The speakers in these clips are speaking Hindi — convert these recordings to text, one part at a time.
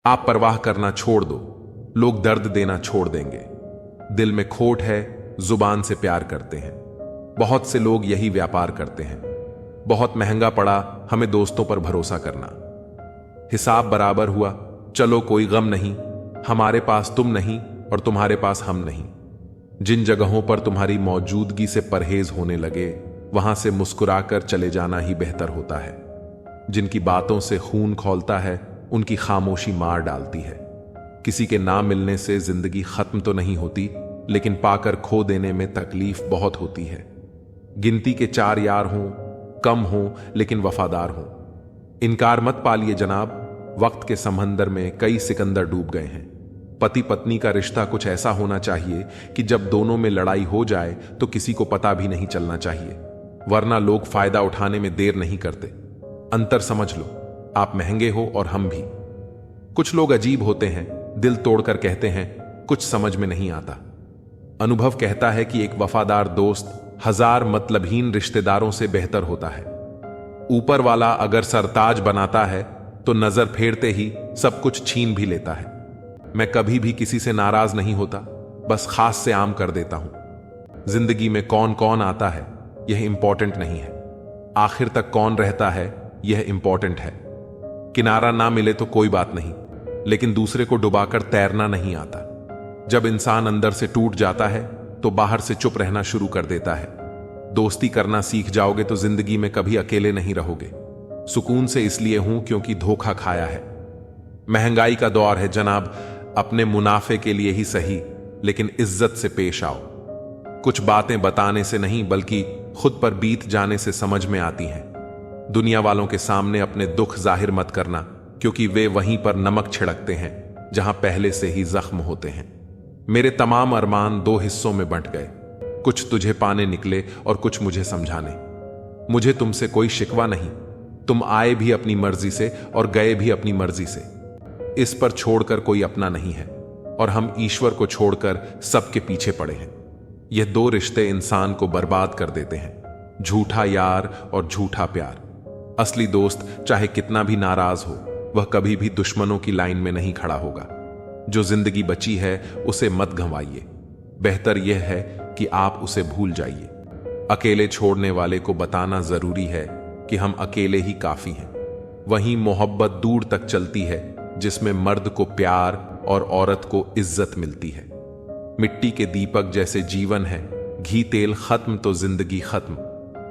आप परवाह करना छोड़ दो, लोग दर्द देना छोड़ देंगे। दिल में खोट है, जुबान से प्यार करते हैं। बहुत से लोग यही व्यापार करते हैं। बहुत महंगा पड़ा हमें दोस्तों पर भरोसा करना। हिसाब बराबर हुआ, चलो कोई गम नहीं, हमारे पास तुम नहीं और तुम्हारे पास हम नहीं। जिन जगहों पर तुम्हारी मौजूदगी से परहेज होने लगे, वहां से मुस्कुराकर चले जाना ही बेहतर होता है। जिनकी बातों से खून खौलता है, उनकी खामोशी मार डालती है। किसी के ना मिलने से जिंदगी खत्म तो नहीं होती, लेकिन पाकर खो देने में तकलीफ बहुत होती है। गिनती के 4 यार हों, कम हों लेकिन वफादार हों। इनकार मत पालिए जनाब, वक्त के समंदर में कई सिकंदर डूब गए हैं। पति पत्नी का रिश्ता कुछ ऐसा होना चाहिए कि जब दोनों में लड़ाई हो जाए तो किसी को पता भी नहीं चलना चाहिए, वरना लोग फायदा उठाने में देर नहीं करते। अंतर समझ लो, आप महंगे हो और हम भी। कुछ लोग अजीब होते हैं, दिल तोड़कर कहते हैं कुछ समझ में नहीं आता। अनुभव कहता है कि एक वफादार दोस्त 1000 मतलबहीन रिश्तेदारों से बेहतर होता है। ऊपर वाला अगर सरताज बनाता है तो नजर फेरते ही सब कुछ छीन भी लेता है। मैं कभी भी किसी से नाराज नहीं होता, बस खास से आम कर देता हूं। जिंदगी में कौन कौन आता है यह इंपॉर्टेंट नहीं है, आखिर तक कौन रहता है यह इंपॉर्टेंट है। किनारा ना मिले तो कोई बात नहीं, लेकिन दूसरे को डुबाकर तैरना नहीं आता। जब इंसान अंदर से टूट जाता है तो बाहर से चुप रहना शुरू कर देता है। दोस्ती करना सीख जाओगे तो जिंदगी में कभी अकेले नहीं रहोगे। सुकून से इसलिए हूं क्योंकि धोखा खाया है। महंगाई का दौर है जनाब, अपने मुनाफे के लिए ही सही, लेकिन इज्जत से पेश आओ। कुछ बातें बताने से नहीं बल्कि खुद पर बीत जाने से समझ में आती हैं। दुनिया वालों के सामने अपने दुख जाहिर मत करना, क्योंकि वे वहीं पर नमक छिड़कते हैं जहां पहले से ही जख्म होते हैं। मेरे तमाम अरमान 2 हिस्सों में बंट गए, कुछ तुझे पाने निकले और कुछ मुझे समझाने। मुझे तुमसे कोई शिकवा नहीं, तुम आए भी अपनी मर्जी से और गए भी अपनी मर्जी से। इस पर छोड़कर कोई अपना नहीं है और हम ईश्वर को छोड़कर सबके पीछे पड़े हैं। यह 2 रिश्ते इंसान को बर्बाद कर देते हैं, झूठा यार और झूठा प्यार। असली दोस्त चाहे कितना भी नाराज हो, वह कभी भी दुश्मनों की लाइन में नहीं खड़ा होगा। जो जिंदगी बची है उसे मत गंवाइए, बेहतर यह है कि आप उसे भूल जाइए। अकेले छोड़ने वाले को बताना जरूरी है कि हम अकेले ही काफी हैं। वहीं मोहब्बत दूर तक चलती है जिसमें मर्द को प्यार और औरत को इज्जत मिलती है। मिट्टी के दीपक जैसे जीवन है, घी तेल खत्म तो जिंदगी खत्म।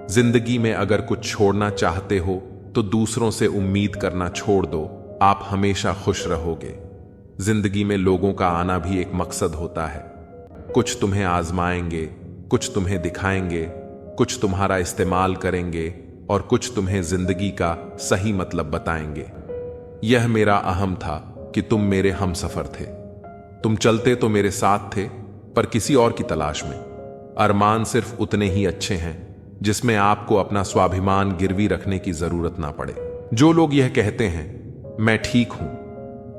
जिंदगी में अगर कुछ छोड़ना चाहते हो तो दूसरों से उम्मीद करना छोड़ दो, आप हमेशा खुश रहोगे। जिंदगी में लोगों का आना भी एक मकसद होता है। कुछ तुम्हें आजमाएंगे, कुछ तुम्हें दिखाएंगे, कुछ तुम्हारा इस्तेमाल करेंगे और कुछ तुम्हें जिंदगी का सही मतलब बताएंगे। यह मेरा अहम था कि तुम मेरे हमसफर थे। तुम चलते तो मेरे साथ थे, पर किसी और की तलाश में। अरमान सिर्फ उतने ही अच्छे हैं जिसमें आपको अपना स्वाभिमान गिरवी रखने की जरूरत ना पड़े। जो लोग यह कहते हैं मैं ठीक हूं,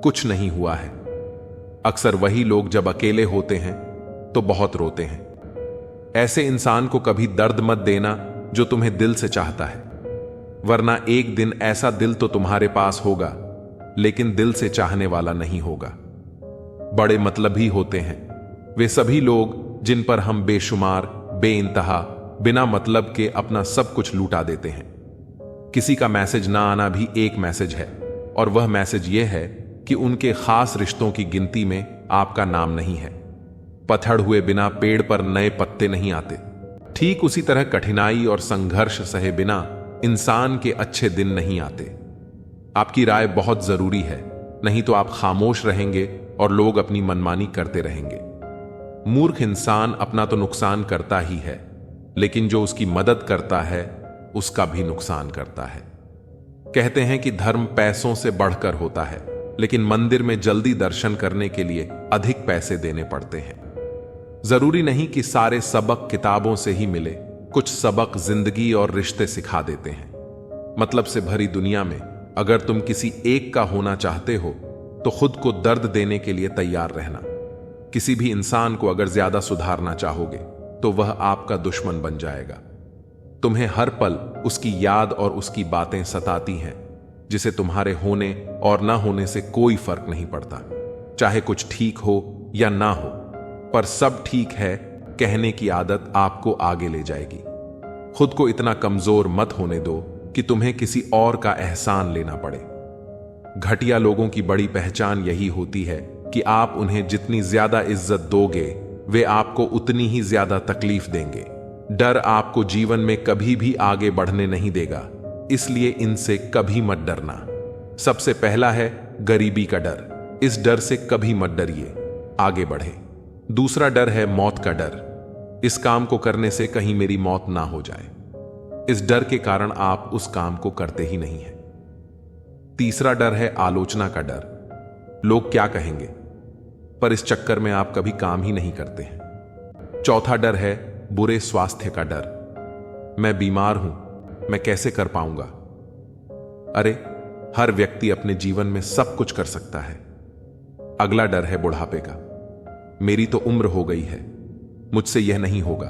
कुछ नहीं हुआ है, अक्सर वही लोग जब अकेले होते हैं तो बहुत रोते हैं। ऐसे इंसान को कभी दर्द मत देना जो तुम्हें दिल से चाहता है, वरना एक दिन ऐसा दिल तो तुम्हारे पास होगा लेकिन दिल से चाहने वाला नहीं होगा। बड़े मतलबी होते हैं वे सभी लोग जिन पर हम बेशुमार बेइंतहा बिना मतलब के अपना सब कुछ लूटा देते हैं। किसी का मैसेज ना आना भी एक मैसेज है, और वह मैसेज यह है कि उनके खास रिश्तों की गिनती में आपका नाम नहीं है। पत्थर हुए बिना पेड़ पर नए पत्ते नहीं आते। ठीक उसी तरह कठिनाई और संघर्ष सहे बिना इंसान के अच्छे दिन नहीं आते। आपकी राय बहुत जरूरी है, नहीं तो आप खामोश रहेंगे और लोग अपनी मनमानी करते रहेंगे। मूर्ख इंसान अपना तो नुकसान करता ही है, लेकिन जो उसकी मदद करता है उसका भी नुकसान करता है। कहते हैं कि धर्म पैसों से बढ़कर होता है, लेकिन मंदिर में जल्दी दर्शन करने के लिए अधिक पैसे देने पड़ते हैं। जरूरी नहीं कि सारे सबक किताबों से ही मिले, कुछ सबक जिंदगी और रिश्ते सिखा देते हैं। मतलब से भरी दुनिया में अगर तुम किसी एक का होना चाहते हो तो खुद को दर्द देने के लिए तैयार रहना। किसी भी इंसान को अगर ज्यादा सुधारना चाहोगे तो वह आपका दुश्मन बन जाएगा। तुम्हें हर पल उसकी याद और उसकी बातें सताती हैं, जिसे तुम्हारे होने और ना होने से कोई फर्क नहीं पड़ता, चाहे कुछ ठीक हो या ना हो, पर सब ठीक है कहने की आदत आपको आगे ले जाएगी। खुद को इतना कमजोर मत होने दो कि तुम्हें किसी और का एहसान लेना पड़े। घटिया लोगों की बड़ी पहचान यही होती है कि आप उन्हें जितनी ज्यादा इज्जत दोगे, वे आपको उतनी ही ज्यादा तकलीफ देंगे। डर आपको जीवन में कभी भी आगे बढ़ने नहीं देगा, इसलिए इनसे कभी मत डरना। सबसे पहला है गरीबी का डर। इस डर से कभी मत डरिए, आगे बढ़े। दूसरा डर है मौत का डर। इस काम को करने से कहीं मेरी मौत ना हो जाए। इस डर के कारण आप उस काम को करते ही नहीं हैं। तीसरा डर है आलोचना का डर। लोग क्या कहेंगे, पर इस चक्कर में आप कभी काम ही नहीं करते हैं। चौथा डर है बुरे स्वास्थ्य का डर। मैं बीमार हूं, मैं कैसे कर पाऊंगा। अरे, हर व्यक्ति अपने जीवन में सब कुछ कर सकता है। अगला डर है बुढ़ापे का। मेरी तो उम्र हो गई है, मुझसे यह नहीं होगा।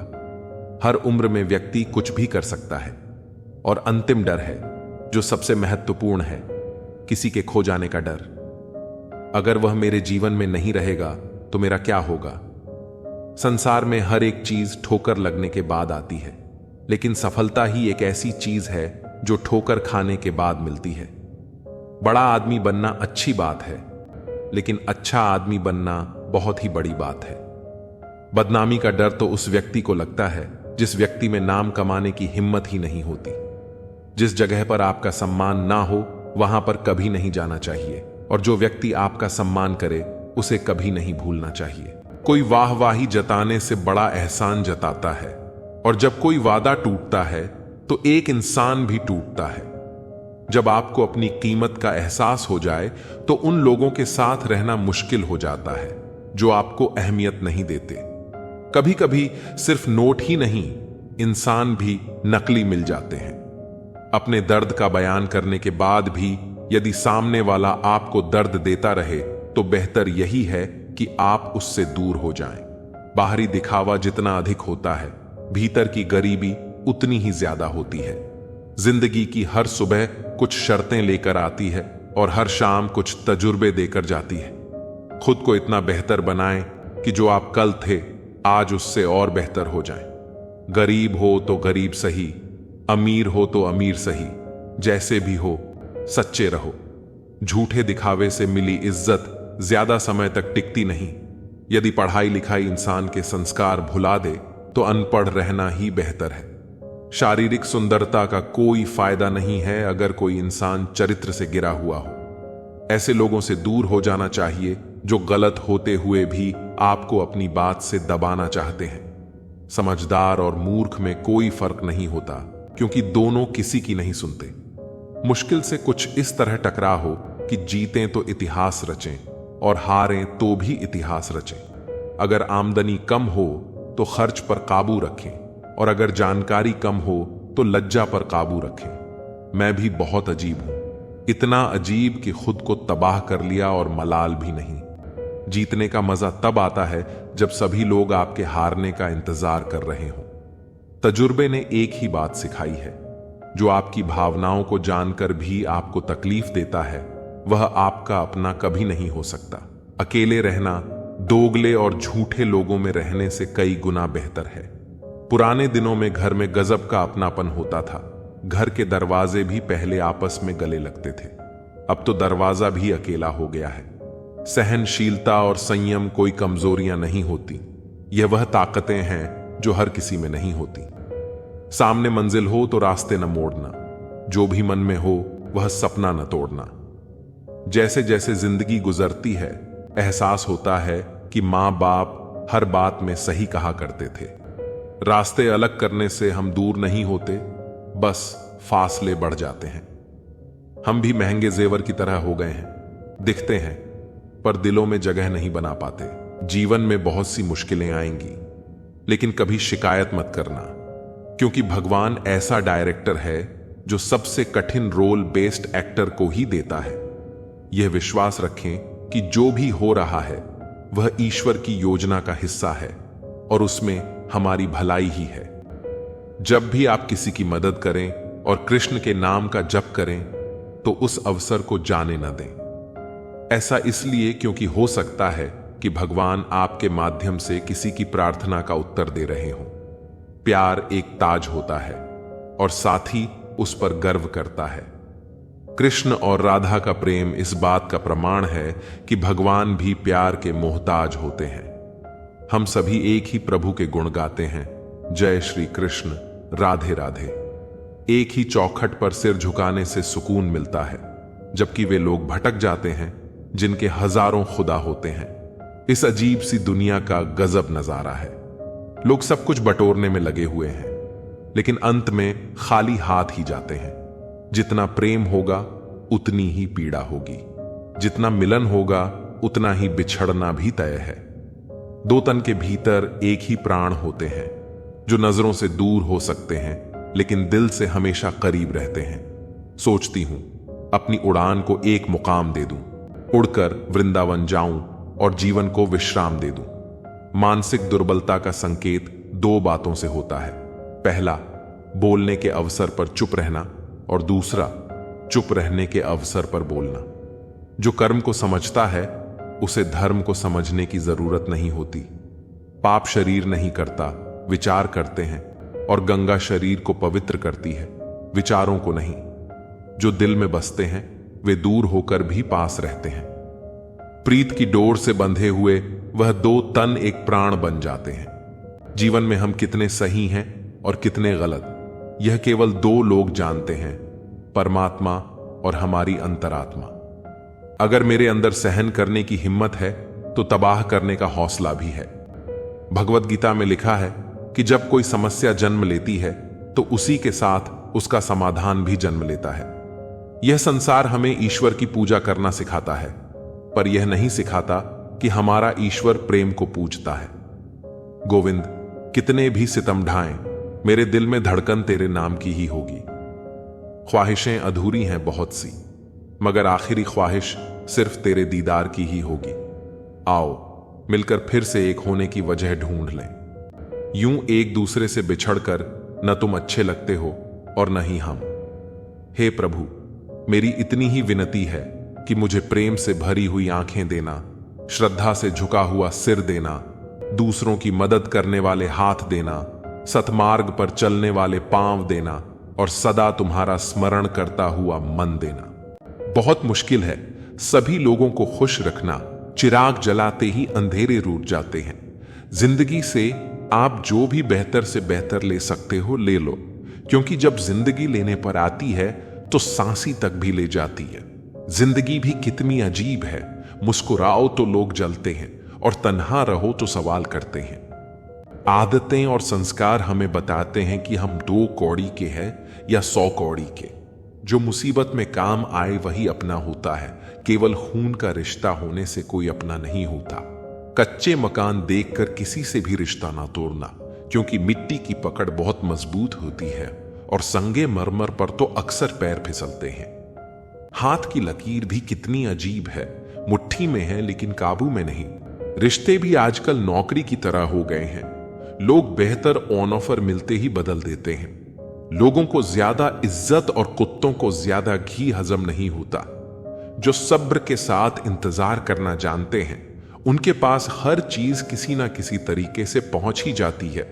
हर उम्र में व्यक्ति कुछ भी कर सकता है। और अंतिम डर है, जो सबसे महत्वपूर्ण है, किसी के खो जाने का डर। अगर वह मेरे जीवन में नहीं रहेगा तो मेरा क्या होगा। संसार में हर एक चीज ठोकर लगने के बाद आती है, लेकिन सफलता ही एक ऐसी चीज है जो ठोकर खाने के बाद मिलती है। बड़ा आदमी बनना अच्छी बात है, लेकिन अच्छा आदमी बनना बहुत ही बड़ी बात है। बदनामी का डर तो उस व्यक्ति को लगता है जिस व्यक्ति में नाम कमाने की हिम्मत ही नहीं होती। जिस जगह पर आपका सम्मान ना हो, वहां पर कभी नहीं जाना चाहिए, और जो व्यक्ति आपका सम्मान करे उसे कभी नहीं भूलना चाहिए। कोई वाहवाही जताने से बड़ा एहसान जताता है, और जब कोई वादा टूटता है तो एक इंसान भी टूटता है। जब आपको अपनी कीमत का एहसास हो जाए तो उन लोगों के साथ रहना मुश्किल हो जाता है जो आपको अहमियत नहीं देते। कभी कभी सिर्फ नोट ही नहीं, इंसान भी नकली मिल जाते हैं। अपने दर्द का बयान करने के बाद भी यदि सामने वाला आपको दर्द देता रहे तो बेहतर यही है कि आप उससे दूर हो जाएं। बाहरी दिखावा जितना अधिक होता है, भीतर की गरीबी उतनी ही ज्यादा होती है। जिंदगी की हर सुबह कुछ शर्तें लेकर आती है और हर शाम कुछ तजुर्बे देकर जाती है। खुद को इतना बेहतर बनाएं कि जो आप कल थे आज उससे और बेहतर हो जाएं। गरीब हो तो गरीब सही, अमीर हो तो अमीर सही, जैसे भी हो सच्चे रहो। झूठे दिखावे से मिली इज्जत ज्यादा समय तक टिकती नहीं। यदि पढ़ाई लिखाई इंसान के संस्कार भुला दे तो अनपढ़ रहना ही बेहतर है। शारीरिक सुंदरता का कोई फायदा नहीं है अगर कोई इंसान चरित्र से गिरा हुआ हो। ऐसे लोगों से दूर हो जाना चाहिए जो गलत होते हुए भी आपको अपनी बात से दबाना चाहते हैं। समझदार और मूर्ख में कोई फर्क नहीं होता, क्योंकि दोनों किसी की नहीं सुनते। मुश्किल से कुछ इस तरह टकरा हो कि जीतें तो इतिहास रचें और हारें तो भी इतिहास रचें। अगर आमदनी कम हो तो खर्च पर काबू रखें, और अगर जानकारी कम हो तो लज्जा पर काबू रखें। मैं भी बहुत अजीब हूं, इतना अजीब कि खुद को तबाह कर लिया और मलाल भी नहीं। जीतने का मजा तब आता है जब सभी लोग आपके हारने का इंतजार कर रहे हों। तजुर्बे ने एक ही बात सिखाई है, जो आपकी भावनाओं को जानकर भी आपको तकलीफ देता है वह आपका अपना कभी नहीं हो सकता। अकेले रहना दोगले और झूठे लोगों में रहने से कई गुना बेहतर है। पुराने दिनों में घर में गजब का अपनापन होता था। घर के दरवाजे भी पहले आपस में गले लगते थे, अब तो दरवाजा भी अकेला हो गया है। सहनशीलता और संयम कोई कमजोरियां नहीं होती, यह वह ताकतें हैं जो हर किसी में नहीं होती। सामने मंजिल हो तो रास्ते न मोड़ना, जो भी मन में हो वह सपना न तोड़ना। जैसे जैसे जिंदगी गुजरती है एहसास होता है कि मां बाप हर बात में सही कहा करते थे। रास्ते अलग करने से हम दूर नहीं होते, बस फासले बढ़ जाते हैं। हम भी महंगे जेवर की तरह हो गए हैं, दिखते हैं पर दिलों में जगह नहीं बना पाते। जीवन में बहुत सी मुश्किलें आएंगी, लेकिन कभी शिकायत मत करना, क्योंकि भगवान ऐसा डायरेक्टर है जो सबसे कठिन रोल बेस्ड एक्टर को ही देता है। यह विश्वास रखें कि जो भी हो रहा है वह ईश्वर की योजना का हिस्सा है और उसमें हमारी भलाई ही है। जब भी आप किसी की मदद करें और कृष्ण के नाम का जप करें तो उस अवसर को जाने न दें। ऐसा इसलिए क्योंकि हो सकता है कि भगवान आपके माध्यम से किसी की प्रार्थना का उत्तर दे रहे हों। प्यार एक ताज होता है और साथी उस पर गर्व करता है। कृष्ण और राधा का प्रेम इस बात का प्रमाण है कि भगवान भी प्यार के मोहताज होते हैं। हम सभी एक ही प्रभु के गुण गाते हैं। जय श्री कृष्ण, राधे राधे। एक ही चौखट पर सिर झुकाने से सुकून मिलता है, जबकि वे लोग भटक जाते हैं जिनके हजारों खुदा होते हैं। इस अजीब सी दुनिया का गजब नजारा है। लोग सब कुछ बटोरने में लगे हुए हैं, लेकिन अंत में खाली हाथ ही जाते हैं। जितना प्रेम होगा उतनी ही पीड़ा होगी, जितना मिलन होगा उतना ही बिछड़ना भी तय है। दो तन के भीतर एक ही प्राण होते हैं, जो नजरों से दूर हो सकते हैं लेकिन दिल से हमेशा करीब रहते हैं। सोचती हूं अपनी उड़ान को एक मुकाम दे दूं, उड़कर वृंदावन जाऊं और जीवन को विश्राम दे दूं। मानसिक दुर्बलता का संकेत दो बातों से होता है। पहला, बोलने के अवसर पर चुप रहना, और दूसरा, चुप रहने के अवसर पर बोलना। जो कर्म को समझता है उसे धर्म को समझने की जरूरत नहीं होती। पाप शरीर नहीं करता, विचार करते हैं, और गंगा शरीर को पवित्र करती है, विचारों को नहीं। जो दिल में बसते हैं वे दूर होकर भी पास रहते हैं। प्रीत की डोर से बंधे हुए वह दो तन एक प्राण बन जाते हैं। जीवन में हम कितने सही हैं और कितने गलत, यह केवल दो लोग जानते हैं, परमात्मा और हमारी अंतरात्मा। अगर मेरे अंदर सहन करने की हिम्मत है तो तबाह करने का हौसला भी है। भगवत गीता में लिखा है कि जब कोई समस्या जन्म लेती है तो उसी के साथ उसका समाधान भी जन्म लेता है। यह संसार हमें ईश्वर की पूजा करना सिखाता है, पर यह नहीं सिखाता कि हमारा ईश्वर प्रेम को पूजता है। गोविंद, कितने भी सितम ढाएं, मेरे दिल में धड़कन तेरे नाम की ही होगी। ख्वाहिशें अधूरी हैं बहुत सी, मगर आखिरी ख्वाहिश सिर्फ तेरे दीदार की ही होगी। आओ मिलकर फिर से एक होने की वजह ढूंढ लें। यूं एक दूसरे से बिछड़कर न तुम अच्छे लगते हो और न ही हम। हे प्रभु, मेरी इतनी ही विनती है कि मुझे प्रेम से भरी हुई आंखें देना, श्रद्धा से झुका हुआ सिर देना, दूसरों की मदद करने वाले हाथ देना, सतमार्ग पर चलने वाले पांव देना और सदा तुम्हारा स्मरण करता हुआ मन देना। बहुत मुश्किल है सभी लोगों को खुश रखना। चिराग जलाते ही अंधेरे रूठ जाते हैं। जिंदगी से आप जो भी बेहतर से बेहतर ले सकते हो ले लो, क्योंकि जब जिंदगी लेने पर आती है तो सांसी तक भी ले जाती है। जिंदगी भी कितनी अजीब है। मुस्कुराओ तो लोग जलते हैं और तन्हा रहो तो सवाल करते हैं। आदतें और संस्कार हमें बताते हैं कि हम 2 कौड़ी के हैं या 100 कौड़ी के। जो मुसीबत में काम आए वही अपना होता है। केवल खून का रिश्ता होने से कोई अपना नहीं होता। कच्चे मकान देखकर किसी से भी रिश्ता ना तोड़ना, क्योंकि मिट्टी की पकड़ बहुत मजबूत होती है और संगे मरमर पर तो अक्सर पैर फिसलते हैं। हाथ की लकीर भी कितनी अजीब है, मुट्ठी में है लेकिन काबू में नहीं। रिश्ते भी आजकल नौकरी की तरह हो गए हैं। लोग बेहतर ऑन ऑफर मिलते ही बदल देते हैं। लोगों को ज्यादा इज्जत और कुत्तों को ज्यादा घी हजम नहीं होता। जो सब्र के साथ इंतजार करना जानते हैं उनके पास हर चीज किसी ना किसी तरीके से पहुंच ही जाती है।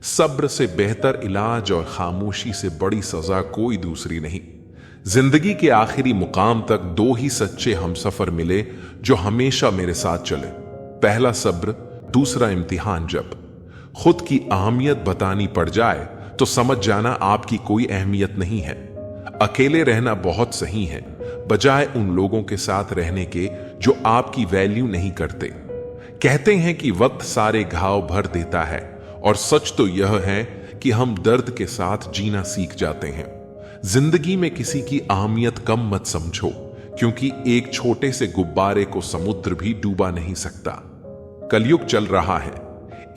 सब्र से बेहतर इलाज और खामोशी से बड़ी सजा कोई दूसरी नहीं। जिंदगी के आखिरी मुकाम तक 2 ही सच्चे हमसफर मिले जो हमेशा मेरे साथ चले। पहला सब्र, दूसरा इम्तिहान। जब खुद की अहमियत बतानी पड़ जाए तो समझ जाना आपकी कोई अहमियत नहीं है। अकेले रहना बहुत सही है, बजाय उन लोगों के साथ रहने के जो आपकी वैल्यू नहीं करते। कहते हैं कि वक्त सारे घाव भर देता है, और सच तो यह है कि हम दर्द के साथ जीना सीख जाते हैं। जिंदगी में किसी की अहमियत कम मत समझो, क्योंकि एक छोटे से गुब्बारे को समुद्र भी डूबा नहीं सकता। कलयुग चल रहा है,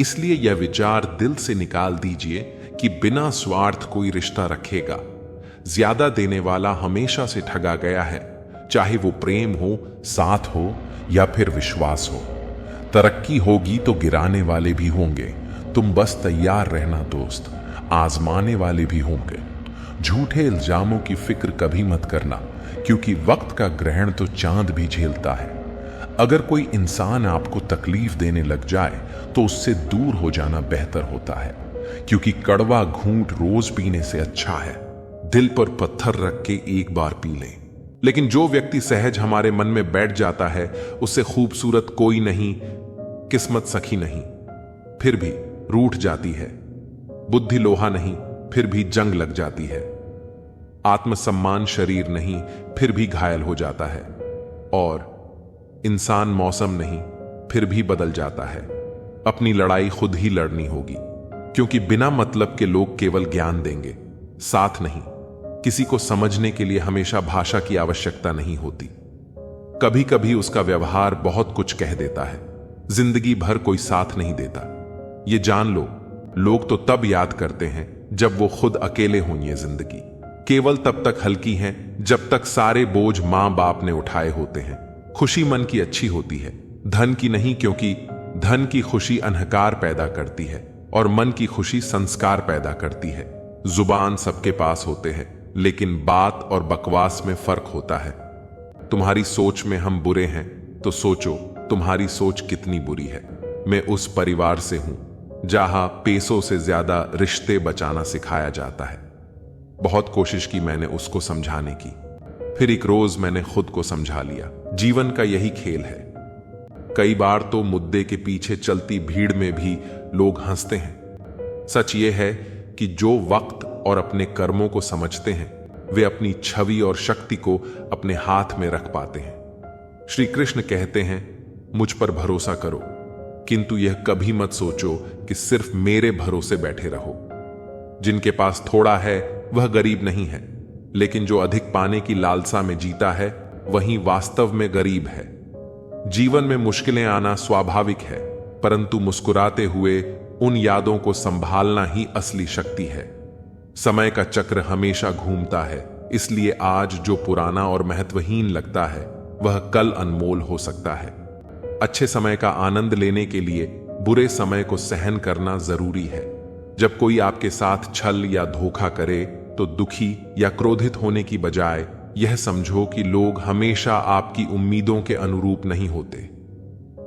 इसलिए यह विचार दिल से निकाल दीजिए कि बिना स्वार्थ कोई रिश्ता रखेगा। ज्यादा देने वाला हमेशा से ठगा गया है, चाहे वो प्रेम हो, साथ हो या फिर विश्वास हो। तरक्की होगी तो गिराने वाले भी होंगे, तुम बस तैयार रहना दोस्त, आजमाने वाले भी होंगे। झूठे इल्जामों की फिक्र कभी मत करना, क्योंकि वक्त का ग्रहण तो चांद भी झेलता है। अगर कोई इंसान आपको तकलीफ देने लग जाए तो उससे दूर हो जाना बेहतर होता है, क्योंकि कड़वा घूंट रोज पीने से अच्छा है। दिल पर पत्थर रख के एक बार पी लें। लेकिन जो व्यक्ति सहज हमारे मन में बैठ जाता है, उससे खूबसूरत कोई नहीं, किस्मत सखी नहीं, फिर भी रूठ जाती है। बुद्धि लोहा नहीं, फिर भी जंग लग जाती है। आत्मसम्मान शरीर नहीं, फिर भी घायल हो जाता है। और इंसान मौसम नहीं, फिर भी बदल जाता है। अपनी लड़ाई खुद ही लड़नी होगी, क्योंकि बिना मतलब के लोग केवल ज्ञान देंगे, साथ नहीं। किसी को समझने के लिए हमेशा भाषा की आवश्यकता नहीं होती। कभी कभी उसका व्यवहार बहुत कुछ कह देता है, जिंदगी भर कोई साथ नहीं देता। ये जान लो, लोग तो तब याद करते हैं जब वो खुद अकेले हों। ये जिंदगी केवल तब तक हल्की है जब तक सारे बोझ मां बाप ने उठाए होते हैं। खुशी मन की अच्छी होती है, धन की नहीं, क्योंकि धन की खुशी अहंकार पैदा करती है और मन की खुशी संस्कार पैदा करती है। जुबान सबके पास होते हैं, लेकिन बात और बकवास में फर्क होता है। तुम्हारी सोच में हम बुरे हैं तो सोचो तुम्हारी सोच कितनी बुरी है। मैं उस परिवार से हूं जहां पैसों से ज्यादा रिश्ते बचाना सिखाया जाता है। बहुत कोशिश की मैंने उसको समझाने की, फिर एक रोज मैंने खुद को समझा लिया। जीवन का यही खेल है। कई बार तो मुद्दे के पीछे चलती भीड़ में भी लोग हंसते हैं। सच ये है कि जो वक्त और अपने कर्मों को समझते हैं, वे अपनी छवि और शक्ति को अपने हाथ में रख पाते हैं। श्री कृष्ण कहते हैं, मुझ पर भरोसा करो, किंतु यह कभी मत सोचो कि सिर्फ मेरे भरोसे बैठे रहो। जिनके पास थोड़ा है वह गरीब नहीं है, लेकिन जो अधिक पाने की लालसा में जीता है वही वास्तव में गरीब है। जीवन में मुश्किलें आना स्वाभाविक है, परंतु मुस्कुराते हुए उन यादों को संभालना ही असली शक्ति है। समय का चक्र हमेशा घूमता है, इसलिए आज जो पुराना और महत्वहीन लगता है वह कल अनमोल हो सकता है। अच्छे समय का आनंद लेने के लिए बुरे समय को सहन करना जरूरी है। जब कोई आपके साथ छल या धोखा करे तो दुखी या क्रोधित होने की बजाय यह समझो कि लोग हमेशा आपकी उम्मीदों के अनुरूप नहीं होते।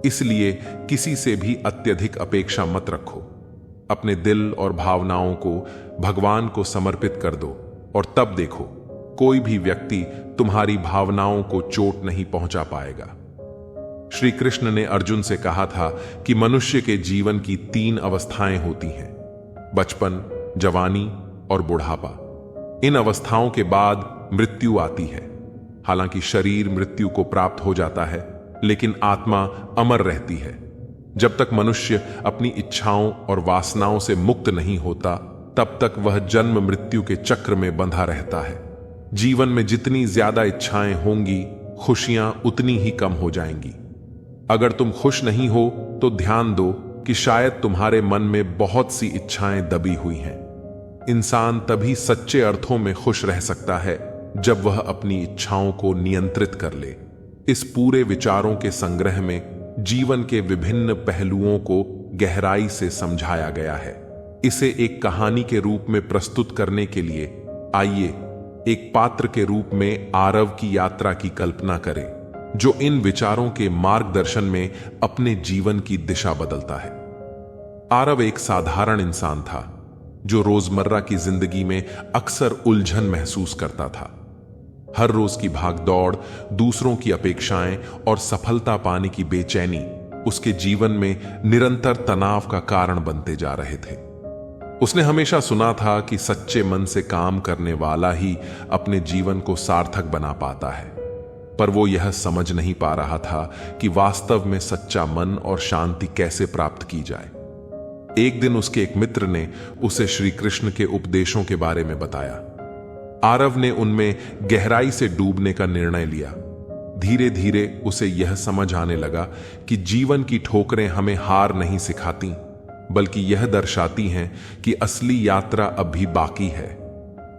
इसलिए किसी से भी अत्यधिक अपेक्षा मत रखो। अपने दिल और भावनाओं को भगवान को समर्पित कर दो और तब देखो, कोई भी व्यक्ति तुम्हारी भावनाओं को चोट नहीं पहुंचा पाएगा। श्री कृष्ण ने अर्जुन से कहा था कि मनुष्य के जीवन की 3 अवस्थाएं होती हैं, बचपन, जवानी और बुढ़ापा। इन अवस्थाओं के बाद मृत्यु आती है। हालांकि शरीर मृत्यु को प्राप्त हो जाता है, लेकिन आत्मा अमर रहती है। जब तक मनुष्य अपनी इच्छाओं और वासनाओं से मुक्त नहीं होता, तब तक वह जन्म मृत्यु के चक्र में बंधा रहता है। जीवन में जितनी ज्यादा इच्छाएं होंगी, खुशियां उतनी ही कम हो जाएंगी। अगर तुम खुश नहीं हो तो ध्यान दो कि शायद तुम्हारे मन में बहुत सी इच्छाएं दबी हुई हैं। इंसान तभी सच्चे अर्थों में खुश रह सकता है जब वह अपनी इच्छाओं को नियंत्रित कर ले। इस पूरे विचारों के संग्रह में जीवन के विभिन्न पहलुओं को गहराई से समझाया गया है। इसे एक कहानी के रूप में प्रस्तुत करने के लिए आइए एक पात्र के रूप में आरव की यात्रा की कल्पना करें, जो इन विचारों के मार्गदर्शन में अपने जीवन की दिशा बदलता है। आरव एक साधारण इंसान था जो रोजमर्रा की जिंदगी में अक्सर उलझन महसूस करता था। हर रोज की भागदौड़, दूसरों की अपेक्षाएं और सफलता पाने की बेचैनी उसके जीवन में निरंतर तनाव का कारण बनते जा रहे थे। उसने हमेशा सुना था कि सच्चे मन से काम करने वाला ही अपने जीवन को सार्थक बना पाता है, पर वो यह समझ नहीं पा रहा था कि वास्तव में सच्चा मन और शांति कैसे प्राप्त की जाए। एक दिन उसके एक मित्र ने उसे श्री कृष्ण के उपदेशों के बारे में बताया। आरव ने उनमें गहराई से डूबने का निर्णय लिया। धीरे धीरे उसे यह समझ आने लगा कि जीवन की ठोकरें हमें हार नहीं सिखाती, बल्कि यह दर्शाती हैं कि असली यात्रा अभी बाकी है।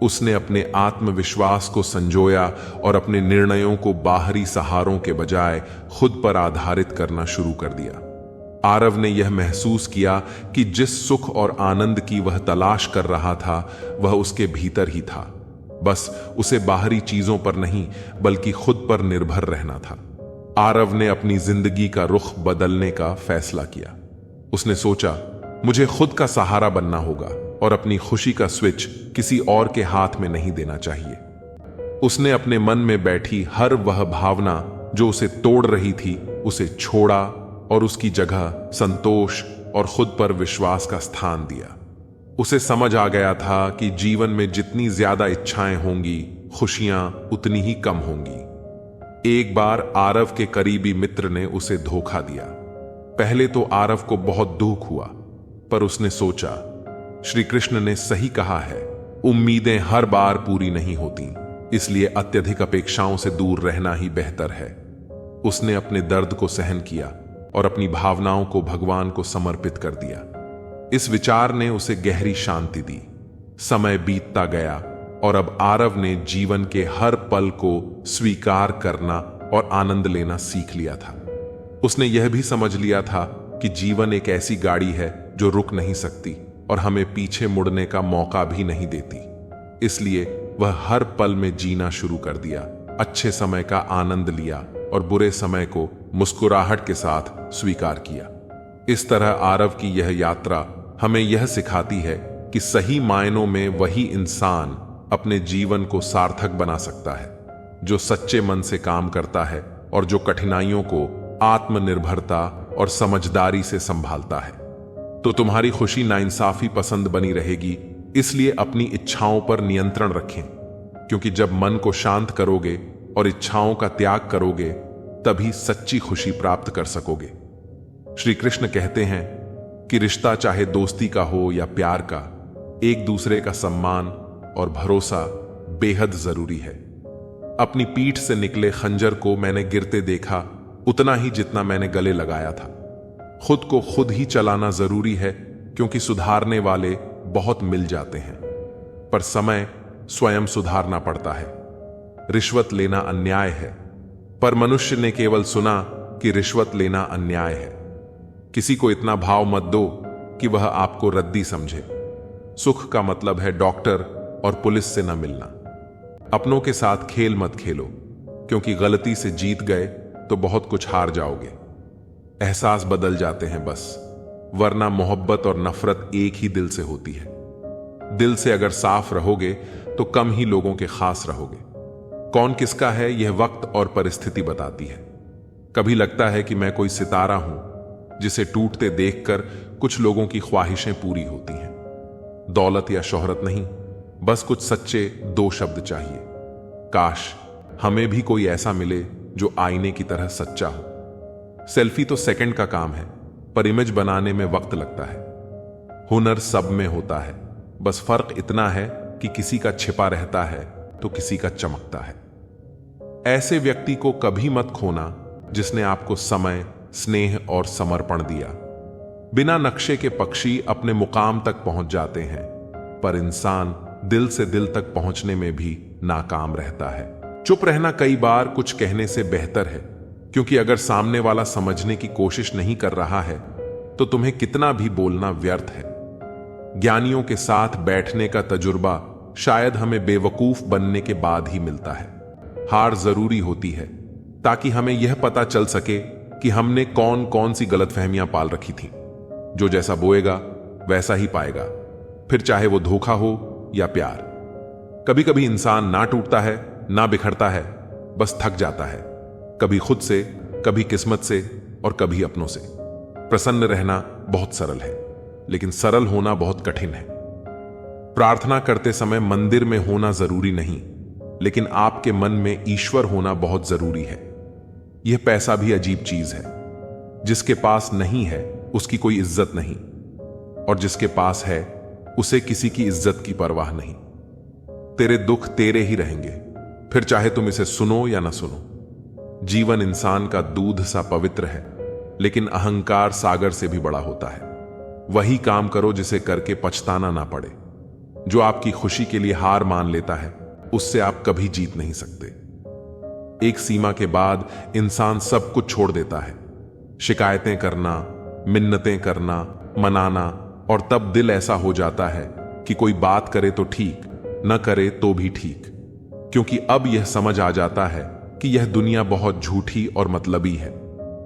उसने अपने आत्मविश्वास को संजोया और अपने निर्णयों को बाहरी सहारों के बजाय खुद पर आधारित करना शुरू कर दिया। आरव ने यह महसूस किया कि जिस सुख और आनंद की वह तलाश कर रहा था, वह उसके भीतर ही था। बस उसे बाहरी चीजों पर नहीं बल्कि खुद पर निर्भर रहना था। आरव ने अपनी जिंदगी का रुख बदलने का फैसला किया। उसने सोचा, मुझे खुद का सहारा बनना होगा और अपनी खुशी का स्विच किसी और के हाथ में नहीं देना चाहिए। उसने अपने मन में बैठी हर वह भावना जो उसे तोड़ रही थी उसे छोड़ा और उसकी जगह संतोष और खुद पर विश्वास का स्थान दिया। उसे समझ आ गया था कि जीवन में जितनी ज्यादा इच्छाएं होंगी, खुशियां उतनी ही कम होंगी। एक बार आरव के करीबी मित्र ने उसे धोखा दिया। पहले तो आरव को बहुत दुख हुआ, पर उसने सोचा, श्री कृष्ण ने सही कहा है, उम्मीदें हर बार पूरी नहीं होती, इसलिए अत्यधिक अपेक्षाओं से दूर रहना ही बेहतर है। उसने अपने दर्द को सहन किया और अपनी भावनाओं को भगवान को समर्पित कर दिया। इस विचार ने उसे गहरी शांति दी। समय बीतता गया और अब आरव ने जीवन के हर पल को स्वीकार करना और आनंद लेना सीख लिया था। उसने यह भी समझ लिया था कि जीवन एक ऐसी गाड़ी है जो रुक नहीं सकती और हमें पीछे मुड़ने का मौका भी नहीं देती। इसलिए वह हर पल में जीना शुरू कर दिया, अच्छे समय का आनंद लिया और बुरे समय को मुस्कुराहट के साथ स्वीकार किया। इस तरह आरव की यह यात्रा हमें यह सिखाती है कि सही मायनों में वही इंसान अपने जीवन को सार्थक बना सकता है जो सच्चे मन से काम करता है और जो कठिनाइयों को आत्मनिर्भरता और समझदारी से संभालता है। तो तुम्हारी खुशी नाइंसाफी पसंद बनी रहेगी, इसलिए अपनी इच्छाओं पर नियंत्रण रखें, क्योंकि जब मन को शांत करोगे और इच्छाओं का त्याग करोगे तभी सच्ची खुशी प्राप्त कर सकोगे। श्री कृष्ण कहते हैं कि रिश्ता चाहे दोस्ती का हो या प्यार का, एक दूसरे का सम्मान और भरोसा बेहद जरूरी है। अपनी पीठ से निकले खंजर को मैंने गिरते देखा उतना ही जितना मैंने गले लगाया था। खुद को खुद ही चलाना जरूरी है, क्योंकि सुधारने वाले बहुत मिल जाते हैं, पर समय स्वयं सुधारना पड़ता है। रिश्वत लेना अन्याय है, पर मनुष्य ने केवल सुना कि रिश्वत लेना अन्याय है। किसी को इतना भाव मत दो कि वह आपको रद्दी समझे। सुख का मतलब है डॉक्टर और पुलिस से न मिलना। अपनों के साथ खेल मत खेलो, क्योंकि गलती से जीत गए तो बहुत कुछ हार जाओगे। एहसास बदल जाते हैं बस, वरना मोहब्बत और नफरत एक ही दिल से होती है। दिल से अगर साफ रहोगे तो कम ही लोगों के खास रहोगे। कौन किसका है यह वक्त और परिस्थिति बताती है। कभी लगता है कि मैं कोई सितारा हूं जिसे टूटते देखकर कुछ लोगों की ख्वाहिशें पूरी होती हैं। दौलत या शोहरत नहीं, बस कुछ सच्चे दो शब्द चाहिए। काश हमें भी कोई ऐसा मिले जो आईने की तरह सच्चा हो। सेल्फी तो सेकंड का काम है, पर इमेज बनाने में वक्त लगता है। हुनर सब में होता है, बस फर्क इतना है कि किसी का छिपा रहता है तो किसी का चमकता है। ऐसे व्यक्ति को कभी मत खोना जिसने आपको समय, स्नेह और समर्पण दिया। बिना नक्शे के पक्षी अपने मुकाम तक पहुंच जाते हैं, पर इंसान दिल से दिल तक पहुंचने में भी नाकाम रहता है। चुप रहना कई बार कुछ कहने से बेहतर है, क्योंकि अगर सामने वाला समझने की कोशिश नहीं कर रहा है तो तुम्हें कितना भी बोलना व्यर्थ है। ज्ञानियों के साथ बैठने का तजुर्बा शायद हमें बेवकूफ बनने के बाद ही मिलता है। हार जरूरी होती है ताकि हमें यह पता चल सके कि हमने कौन कौन सी गलतफहमियां पाल रखी थी। जो जैसा बोएगा वैसा ही पाएगा, फिर चाहे वो धोखा हो या प्यार। कभी कभी इंसान ना टूटता है ना बिखरता है, बस थक जाता है, कभी खुद से, कभी किस्मत से और कभी अपनों से। प्रसन्न रहना बहुत सरल है, लेकिन सरल होना बहुत कठिन है। प्रार्थना करते समय मंदिर में होना जरूरी नहीं, लेकिन आपके मन में ईश्वर होना बहुत जरूरी है। यह पैसा भी अजीब चीज है। जिसके पास नहीं है उसकी कोई इज्जत नहीं, और जिसके पास है उसे किसी की इज्जत की परवाह नहीं। तेरे दुख तेरे ही रहेंगे, फिर चाहे तुम इसे सुनो या ना सुनो। जीवन इंसान का दूध सा पवित्र है, लेकिन अहंकार सागर से भी बड़ा होता है। वही काम करो जिसे करके पछताना ना पड़े। जो आपकी खुशी के लिए हार मान लेता है उससे आप कभी जीत नहीं सकते। एक सीमा के बाद इंसान सब कुछ छोड़ देता है। शिकायतें करना, मिन्नतें करना, मनाना, और तब दिल ऐसा हो जाता है कि कोई बात करे तो ठीक, न करे तो भी ठीक। क्योंकि अब यह समझ आ जाता है कि यह दुनिया बहुत झूठी और मतलबी है।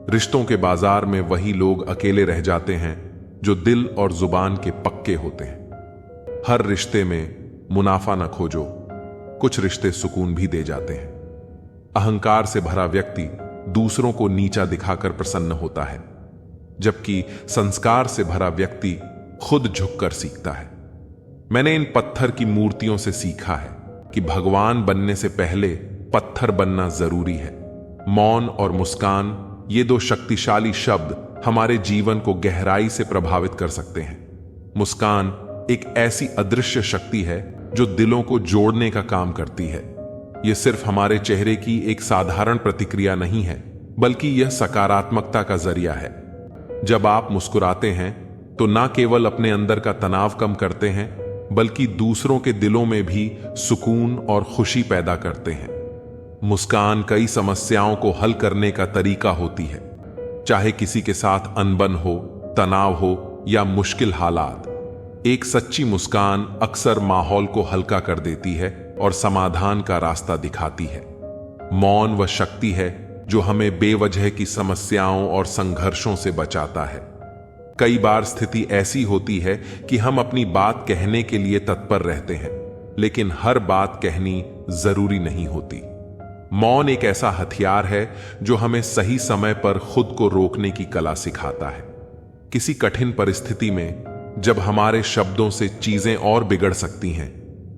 रिश्तों के बाजार में वही लोग अकेले रह जाते हैं जो दिल और जुबान के पक्के होते हैं। हर रिश्ते में मुनाफा न खोजो, कुछ रिश्ते सुकून भी दे जाते हैं। अहंकार से भरा व्यक्ति दूसरों को नीचा दिखाकर प्रसन्न होता है, जबकि संस्कार से भरा व्यक्ति खुद झुककर सीखता है। मैंने इन पत्थर की मूर्तियों से सीखा है कि भगवान बनने से पहले पत्थर बनना जरूरी है। मौन और मुस्कान, ये दो शक्तिशाली शब्द हमारे जीवन को गहराई से प्रभावित कर सकते हैं। मुस्कान एक ऐसी अदृश्य शक्ति है जो दिलों को जोड़ने का काम करती है। यह सिर्फ हमारे चेहरे की एक साधारण प्रतिक्रिया नहीं है, बल्कि यह सकारात्मकता का जरिया है। जब आप मुस्कुराते हैं तो न केवल अपने अंदर का तनाव कम करते हैं, बल्कि दूसरों के दिलों में भी सुकून और खुशी पैदा करते हैं। मुस्कान कई समस्याओं को हल करने का तरीका होती है, चाहे किसी के साथ अनबन हो, तनाव हो या मुश्किल हालात। एक सच्ची मुस्कान अक्सर माहौल को हल्का कर देती है और समाधान का रास्ता दिखाती है। मौन वह शक्ति है जो हमें बेवजह की समस्याओं और संघर्षों से बचाता है। कई बार स्थिति ऐसी होती है कि हम अपनी बात कहने के लिए तत्पर रहते हैं, लेकिन हर बात कहनी जरूरी नहीं होती। मौन एक ऐसा हथियार है जो हमें सही समय पर खुद को रोकने की कला सिखाता है। किसी कठिन परिस्थिति में जब हमारे शब्दों से चीजें और बिगड़ सकती हैं,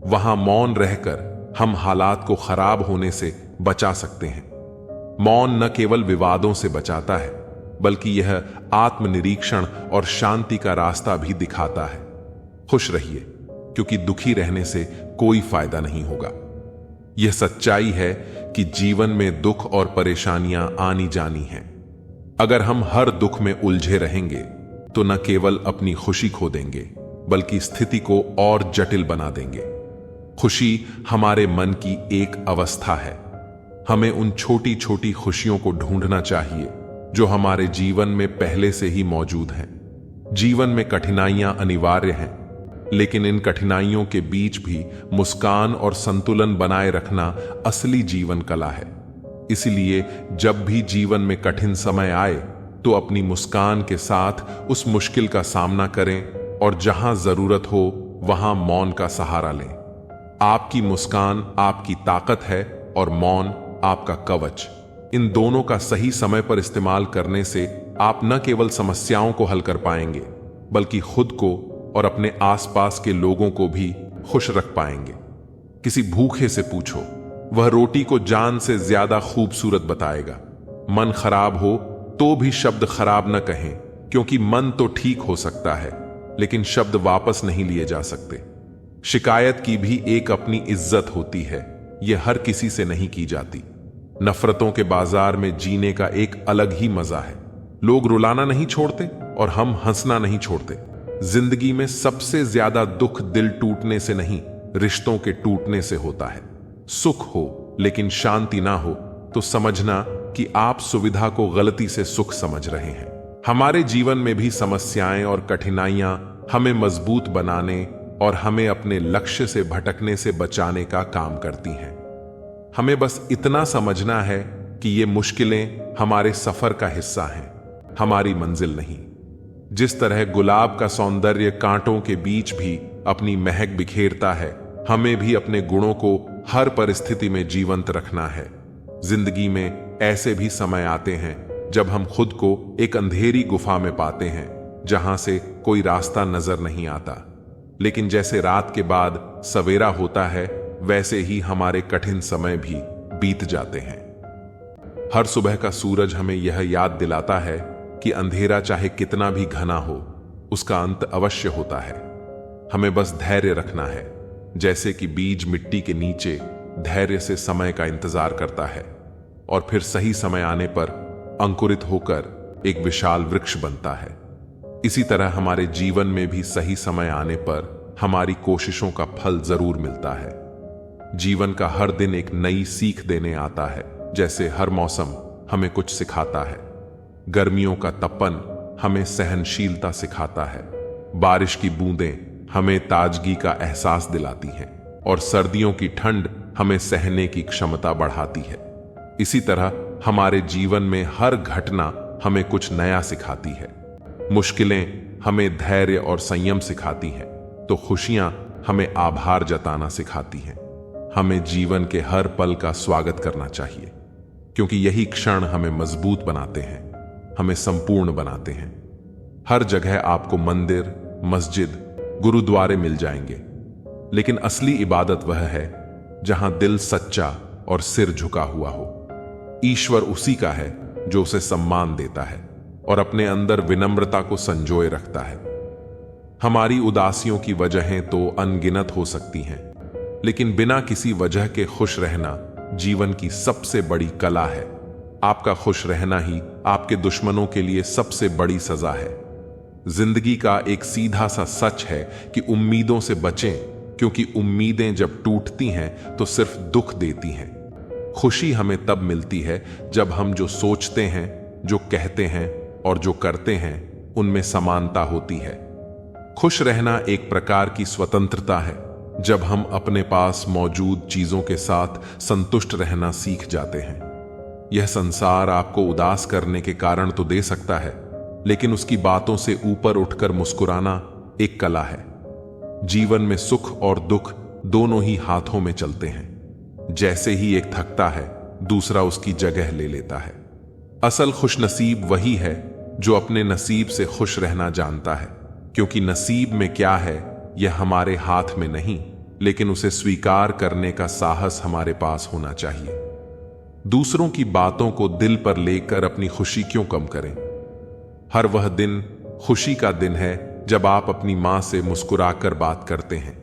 वहां मौन रहकर हम हालात को खराब होने से बचा सकते हैं। मौन न केवल विवादों से बचाता है, बल्कि यह आत्मनिरीक्षण और शांति का रास्ता भी दिखाता है। खुश रहिए, क्योंकि दुखी रहने से कोई फायदा नहीं होगा। यह सच्चाई है कि जीवन में दुख और परेशानियां आनी जानी हैं। अगर हम हर दुख में उलझे रहेंगे तो न केवल अपनी खुशी खो देंगे, बल्कि स्थिति को और जटिल बना देंगे। खुशी हमारे मन की एक अवस्था है। हमें उन छोटी छोटी खुशियों को ढूंढना चाहिए जो हमारे जीवन में पहले से ही मौजूद हैं। जीवन में कठिनाइयां अनिवार्य हैं, लेकिन इन कठिनाइयों के बीच भी मुस्कान और संतुलन बनाए रखना असली जीवन कला है। इसलिए जब भी जीवन में कठिन समय आए तो अपनी मुस्कान के साथ उस मुश्किल का सामना करें और जहां जरूरत हो वहां मौन का सहारा लें। आपकी मुस्कान आपकी ताकत है और मौन आपका कवच। इन दोनों का सही समय पर इस्तेमाल करने से आप न केवल समस्याओं को हल कर पाएंगे, बल्कि खुद को और अपने आसपास के लोगों को भी खुश रख पाएंगे। किसी भूखे से पूछो, वह रोटी को जान से ज्यादा खूबसूरत बताएगा। मन खराब हो तो भी शब्द खराब न कहें, क्योंकि मन तो ठीक हो सकता है, लेकिन शब्द वापस नहीं लिए जा सकते। शिकायत की भी एक अपनी इज्जत होती है, यह हर किसी से नहीं की जाती। नफरतों के बाजार में जीने का एक अलग ही मजा है। लोग रुलाना नहीं छोड़ते और हम हंसना नहीं छोड़ते। जिंदगी में सबसे ज्यादा दुख दिल टूटने से नहीं, रिश्तों के टूटने से होता है। सुख हो लेकिन शांति ना हो तो समझना कि आप सुविधा को गलती से सुख समझ रहे हैं। हमारे जीवन में भी समस्याएं और कठिनाइयां हमें मजबूत बनाने और हमें अपने लक्ष्य से भटकने से बचाने का काम करती हैं। हमें बस इतना समझना है कि ये मुश्किलें हमारे सफर का हिस्सा हैं, हमारी मंजिल नहीं। जिस तरह गुलाब का सौंदर्य कांटों के बीच भी अपनी महक बिखेरता है, हमें भी अपने गुणों को हर परिस्थिति में जीवंत रखना है। जिंदगी में ऐसे भी समय आते हैं जब हम खुद को एक अंधेरी गुफा में पाते हैं, जहां से कोई रास्ता नजर नहीं आता। लेकिन जैसे रात के बाद सवेरा होता है, वैसे ही हमारे कठिन समय भी बीत जाते हैं। हर सुबह का सूरज हमें यह याद दिलाता है कि अंधेरा चाहे कितना भी घना हो, उसका अंत अवश्य होता है। हमें बस धैर्य रखना है, जैसे कि बीज मिट्टी के नीचे धैर्य से समय का इंतजार करता है और फिर सही समय आने पर अंकुरित होकर एक विशाल वृक्ष बनता है। इसी तरह हमारे जीवन में भी सही समय आने पर हमारी कोशिशों का फल जरूर मिलता है। जीवन का हर दिन एक नई सीख देने आता है, जैसे हर मौसम हमें कुछ सिखाता है। गर्मियों का तपन हमें सहनशीलता सिखाता है, बारिश की बूंदें हमें ताजगी का एहसास दिलाती हैं और सर्दियों की ठंड हमें सहने की क्षमता बढ़ाती है। इसी तरह हमारे जीवन में हर घटना हमें कुछ नया सिखाती है। मुश्किलें हमें धैर्य और संयम सिखाती हैं, तो खुशियां हमें आभार जताना सिखाती हैं। हमें जीवन के हर पल का स्वागत करना चाहिए, क्योंकि यही क्षण हमें मजबूत बनाते हैं, हमें संपूर्ण बनाते हैं। हर जगह आपको मंदिर, मस्जिद, गुरुद्वारे मिल जाएंगे, लेकिन असली इबादत वह है जहां दिल सच्चा और सिर झुका हुआ हो। ईश्वर उसी का है जो उसे सम्मान देता है और अपने अंदर विनम्रता को संजोए रखता है। हमारी उदासियों की वजहें तो अनगिनत हो सकती हैं, लेकिन बिना किसी वजह के खुश रहना जीवन की सबसे बड़ी कला है। आपका खुश रहना ही आपके दुश्मनों के लिए सबसे बड़ी सजा है। जिंदगी का एक सीधा सा सच है कि उम्मीदों से बचें, क्योंकि उम्मीदें जब टूटती हैं तो सिर्फ दुख देती हैं। खुशी हमें तब मिलती है जब हम जो सोचते हैं, जो कहते हैं और जो करते हैं उनमें समानता होती है। खुश रहना एक प्रकार की स्वतंत्रता है। जब हम अपने पास मौजूद चीजों के साथ संतुष्ट रहना सीख जाते हैं। यह संसार आपको उदास करने के कारण तो दे सकता है, लेकिन उसकी बातों से ऊपर उठकर मुस्कुराना एक कला है। जीवन में सुख और दुख दोनों ही हाथों में चलते हैं। जैसे ही एक थकता है, दूसरा उसकी जगह ले लेता है। असल खुशनसीब वही है जो अपने नसीब से खुश रहना जानता है, क्योंकि नसीब में क्या है यह हमारे हाथ में नहीं, लेकिन उसे स्वीकार करने का साहस हमारे पास होना चाहिए। दूसरों की बातों को दिल पर लेकर अपनी खुशी क्यों कम करें? हर वह दिन खुशी का दिन है जब आप अपनी मां से मुस्कुराकर बात करते हैं।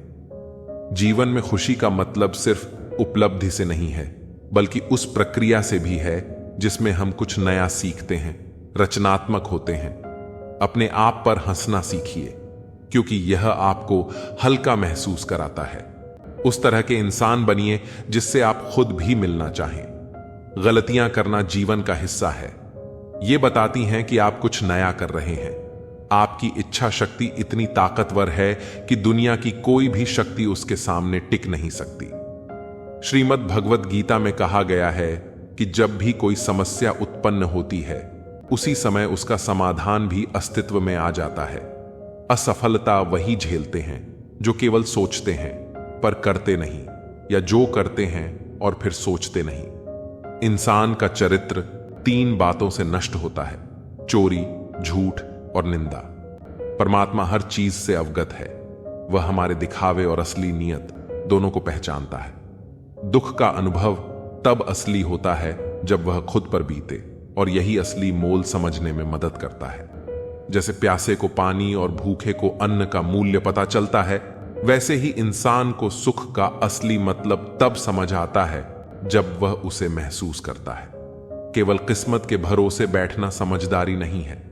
जीवन में खुशी का मतलब सिर्फ उपलब्धि से नहीं है, बल्कि उस प्रक्रिया से भी है जिसमें हम कुछ नया सीखते हैं, रचनात्मक होते हैं। अपने आप पर हंसना सीखिए, क्योंकि यह आपको हल्का महसूस कराता है। उस तरह के इंसान बनिए जिससे आप खुद भी मिलना चाहें। गलतियां करना जीवन का हिस्सा है। ये बताती हैं कि आप कुछ नया कर रहे हैं। आपकी इच्छा शक्ति इतनी ताकतवर है कि दुनिया की कोई भी शक्ति उसके सामने टिक नहीं सकती। श्रीमद् भगवत गीता में कहा गया है कि जब भी कोई समस्या उत्पन्न होती है, उसी समय उसका समाधान भी अस्तित्व में आ जाता है। असफलता वही झेलते हैं जो केवल सोचते हैं पर करते नहीं, या जो करते हैं और फिर सोचते नहीं। इंसान का चरित्र 3 बातों से नष्ट होता है: चोरी, झूठ और निंदा। परमात्मा हर चीज से अवगत है। वह हमारे दिखावे और असली नियत दोनों को पहचानता है। दुख का अनुभव तब असली होता है जब वह खुद पर बीते, और यही असली मोल समझने में मदद करता है। जैसे प्यासे को पानी और भूखे को अन्न का मूल्य पता चलता है, वैसे ही इंसान को सुख का असली मतलब तब समझ आता है जब वह उसे महसूस करता है। केवल किस्मत के भरोसे बैठना समझदारी नहीं है।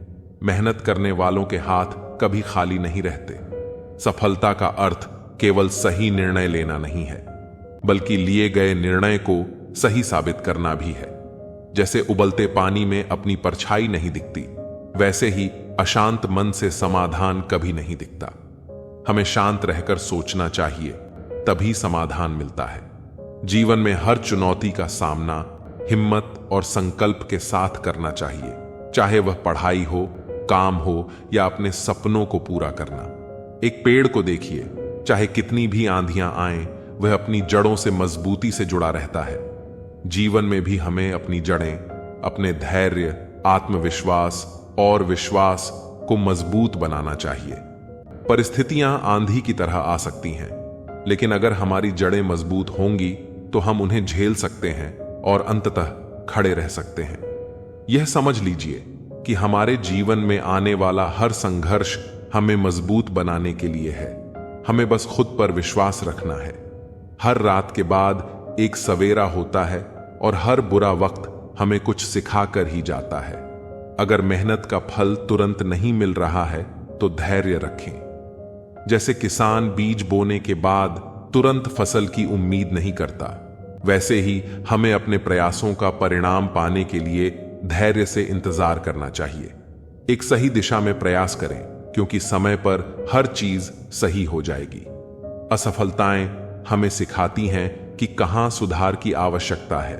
मेहनत करने वालों के हाथ कभी खाली नहीं रहते। सफलता का अर्थ केवल सही निर्णय लेना नहीं है, बल्कि लिए गए निर्णय को सही साबित करना भी है। जैसे उबलते पानी में अपनी परछाई नहीं दिखती, वैसे ही अशांत मन से समाधान कभी नहीं दिखता। हमें शांत रहकर सोचना चाहिए, तभी समाधान मिलता है। जीवन में हर चुनौती का सामना हिम्मत और संकल्प के साथ करना चाहिए, चाहे वह पढ़ाई हो, काम हो या अपने सपनों को पूरा करना। एक पेड़ को देखिए, चाहे कितनी भी आंधियां आएं, वह अपनी जड़ों से मजबूती से जुड़ा रहता है। जीवन में भी हमें अपनी जड़ें, अपने धैर्य, आत्मविश्वास और विश्वास को मजबूत बनाना चाहिए। परिस्थितियां आंधी की तरह आ सकती हैं, लेकिन अगर हमारी जड़ें मजबूत होंगी तो हम उन्हें झेल सकते हैं और अंततः खड़े रह सकते हैं। यह समझ लीजिए कि हमारे जीवन में आने वाला हर संघर्ष हमें मजबूत बनाने के लिए है। हमें बस खुद पर विश्वास रखना है। हर रात के बाद एक सवेरा होता है और हर बुरा वक्त हमें कुछ सिखा कर ही जाता है। अगर मेहनत का फल तुरंत नहीं मिल रहा है तो धैर्य रखें। जैसे किसान बीज बोने के बाद तुरंत फसल की उम्मीद नहीं करता, वैसे ही हमें अपने प्रयासों का परिणाम पाने के लिए धैर्य से इंतजार करना चाहिए। एक सही दिशा में प्रयास करें, क्योंकि समय पर हर चीज सही हो जाएगी। असफलताएं हमें सिखाती हैं कि कहां सुधार की आवश्यकता है।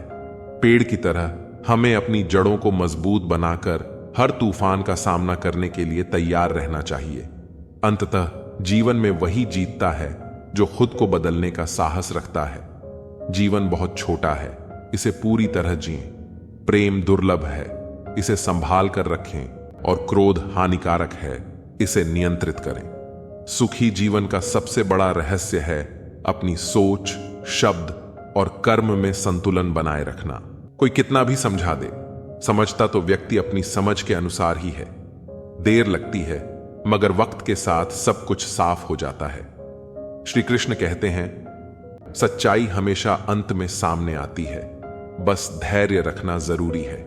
पेड़ की तरह हमें अपनी जड़ों को मजबूत बनाकर हर तूफान का सामना करने के लिए तैयार रहना चाहिए। अंततः जीवन में वही जीतता है जो खुद को बदलने का साहस रखता है। जीवन बहुत छोटा है, इसे पूरी तरह जिएं। प्रेम दुर्लभ है, इसे संभाल कर रखें, और क्रोध हानिकारक है, इसे नियंत्रित करें। सुखी जीवन का सबसे बड़ा रहस्य है अपनी सोच, शब्द और कर्म में संतुलन बनाए रखना। कोई कितना भी समझा दे, समझता तो व्यक्ति अपनी समझ के अनुसार ही है। देर लगती है, मगर वक्त के साथ सब कुछ साफ हो जाता है। श्री कृष्ण कहते हैं, सच्चाई हमेशा अंत में सामने आती है, बस धैर्य रखना जरूरी है।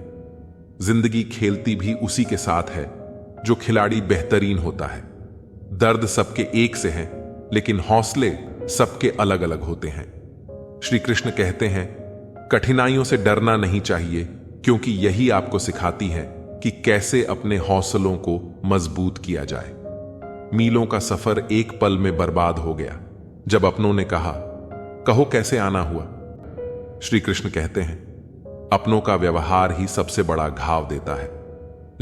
जिंदगी खेलती भी उसी के साथ है जो खिलाड़ी बेहतरीन होता है। दर्द सबके एक से हैं, लेकिन हौसले सबके अलग अलग होते हैं। श्री कृष्ण कहते हैं, कठिनाइयों से डरना नहीं चाहिए, क्योंकि यही आपको सिखाती है कि कैसे अपने हौसलों को मजबूत किया जाए। मीलों का सफर एक पल में बर्बाद हो गया जब अपनों ने कहा, कहो कैसे आना हुआ। श्री कृष्ण कहते हैं, अपनों का व्यवहार ही सबसे बड़ा घाव देता है,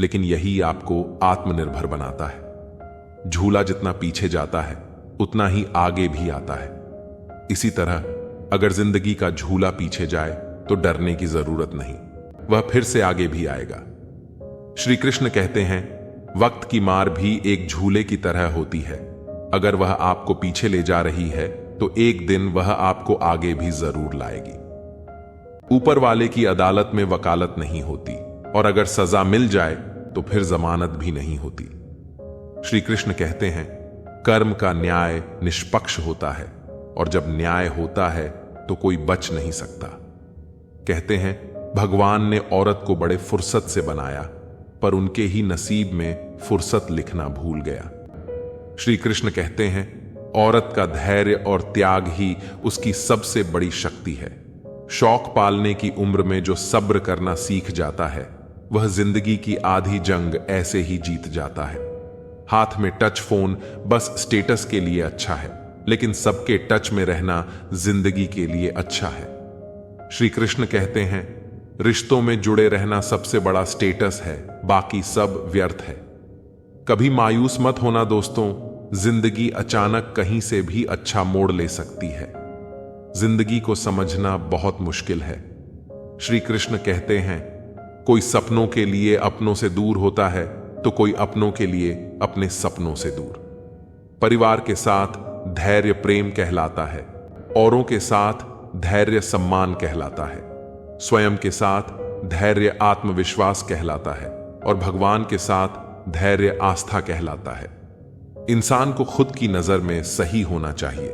लेकिन यही आपको आत्मनिर्भर बनाता है। झूला जितना पीछे जाता है, उतना ही आगे भी आता है। इसी तरह अगर जिंदगी का झूला पीछे जाए तो डरने की जरूरत नहीं, वह फिर से आगे भी आएगा। श्री कृष्ण कहते हैं, वक्त की मार भी एक झूले की तरह होती है। अगर वह आपको पीछे ले जा रही है तो एक दिन वह आपको आगे भी जरूर लाएगी। ऊपर वाले की अदालत में वकालत नहीं होती, और अगर सजा मिल जाए तो फिर जमानत भी नहीं होती। श्री कृष्ण कहते हैं, कर्म का न्याय निष्पक्ष होता है, और जब न्याय होता है तो कोई बच नहीं सकता। कहते हैं, भगवान ने औरत को बड़े फुर्सत से बनाया, पर उनके ही नसीब में फुर्सत लिखना भूल गया। श्री कृष्ण कहते हैं, औरत का धैर्य और त्याग ही उसकी सबसे बड़ी शक्ति है। शौक पालने की उम्र में जो सब्र करना सीख जाता है, वह जिंदगी की आधी जंग ऐसे ही जीत जाता है। हाथ में टच फोन बस स्टेटस के लिए अच्छा है, लेकिन सबके टच में रहना जिंदगी के लिए अच्छा है। श्री कृष्ण कहते हैं, रिश्तों में जुड़े रहना सबसे बड़ा स्टेटस है, बाकी सब व्यर्थ है। कभी मायूस मत होना दोस्तों, जिंदगी अचानक कहीं से भी अच्छा मोड़ ले सकती है। जिंदगी को समझना बहुत मुश्किल है। श्री कृष्ण कहते हैं, कोई सपनों के लिए अपनों से दूर होता है, तो कोई अपनों के लिए अपने सपनों से दूर। परिवार के साथ धैर्य प्रेम कहलाता है, औरों के साथ धैर्य सम्मान कहलाता है, स्वयं के साथ धैर्य आत्मविश्वास कहलाता है, और भगवान के साथ धैर्य आस्था कहलाता है। इंसान को खुद की नजर में सही होना चाहिए,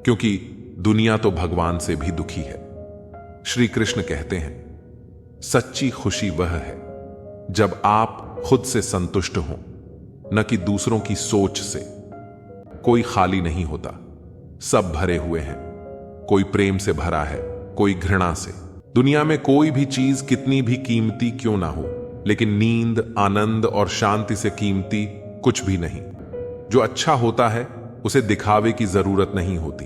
क्योंकि दुनिया तो भगवान से भी दुखी है। श्री कृष्ण कहते हैं, सच्ची खुशी वह है जब आप खुद से संतुष्ट हों, न कि दूसरों की सोच से। कोई खाली नहीं होता, सब भरे हुए हैं। कोई प्रेम से भरा है, कोई घृणा से। दुनिया में कोई भी चीज कितनी भी कीमती क्यों ना हो, लेकिन नींद, आनंद और शांति से कीमती कुछ भी नहीं। जो अच्छा होता है उसे दिखावे की जरूरत नहीं होती।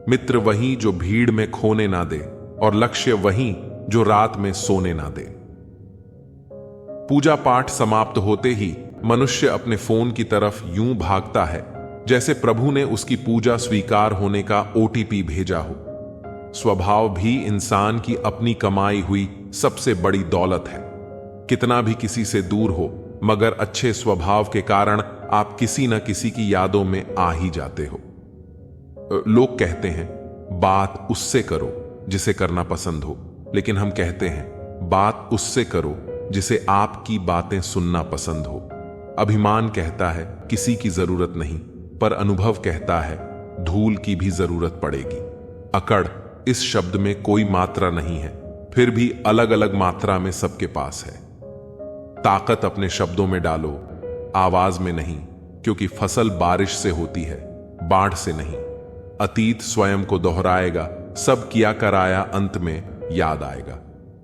मित्र वही जो भीड़ में खोने ना दे, और लक्ष्य वही जो रात में सोने ना दे। पूजा पाठ समाप्त होते ही मनुष्य अपने फोन की तरफ यूं भागता है जैसे प्रभु ने उसकी पूजा स्वीकार होने का ओटीपी भेजा हो। स्वभाव भी इंसान की अपनी कमाई हुई सबसे बड़ी दौलत है। कितना भी किसी से दूर हो, मगर अच्छे स्वभाव के कारण आप किसी न किसी की यादों में आ ही जाते हो। लोग कहते हैं, बात उससे करो जिसे करना पसंद हो, लेकिन हम कहते हैं, बात उससे करो जिसे आपकी बातें सुनना पसंद हो। अभिमान कहता है किसी की जरूरत नहीं, पर अनुभव कहता है धूल की भी जरूरत पड़ेगी। अकड़ इस शब्द में कोई मात्रा नहीं है, फिर भी अलग अलग मात्रा में सबके पास है। ताकत अपने शब्दों में डालो, आवाज में नहीं, क्योंकि फसल बारिश से होती है, बाढ़ से नहीं। अतीत स्वयं को दोहराएगा, सब किया कराया अंत में याद आएगा।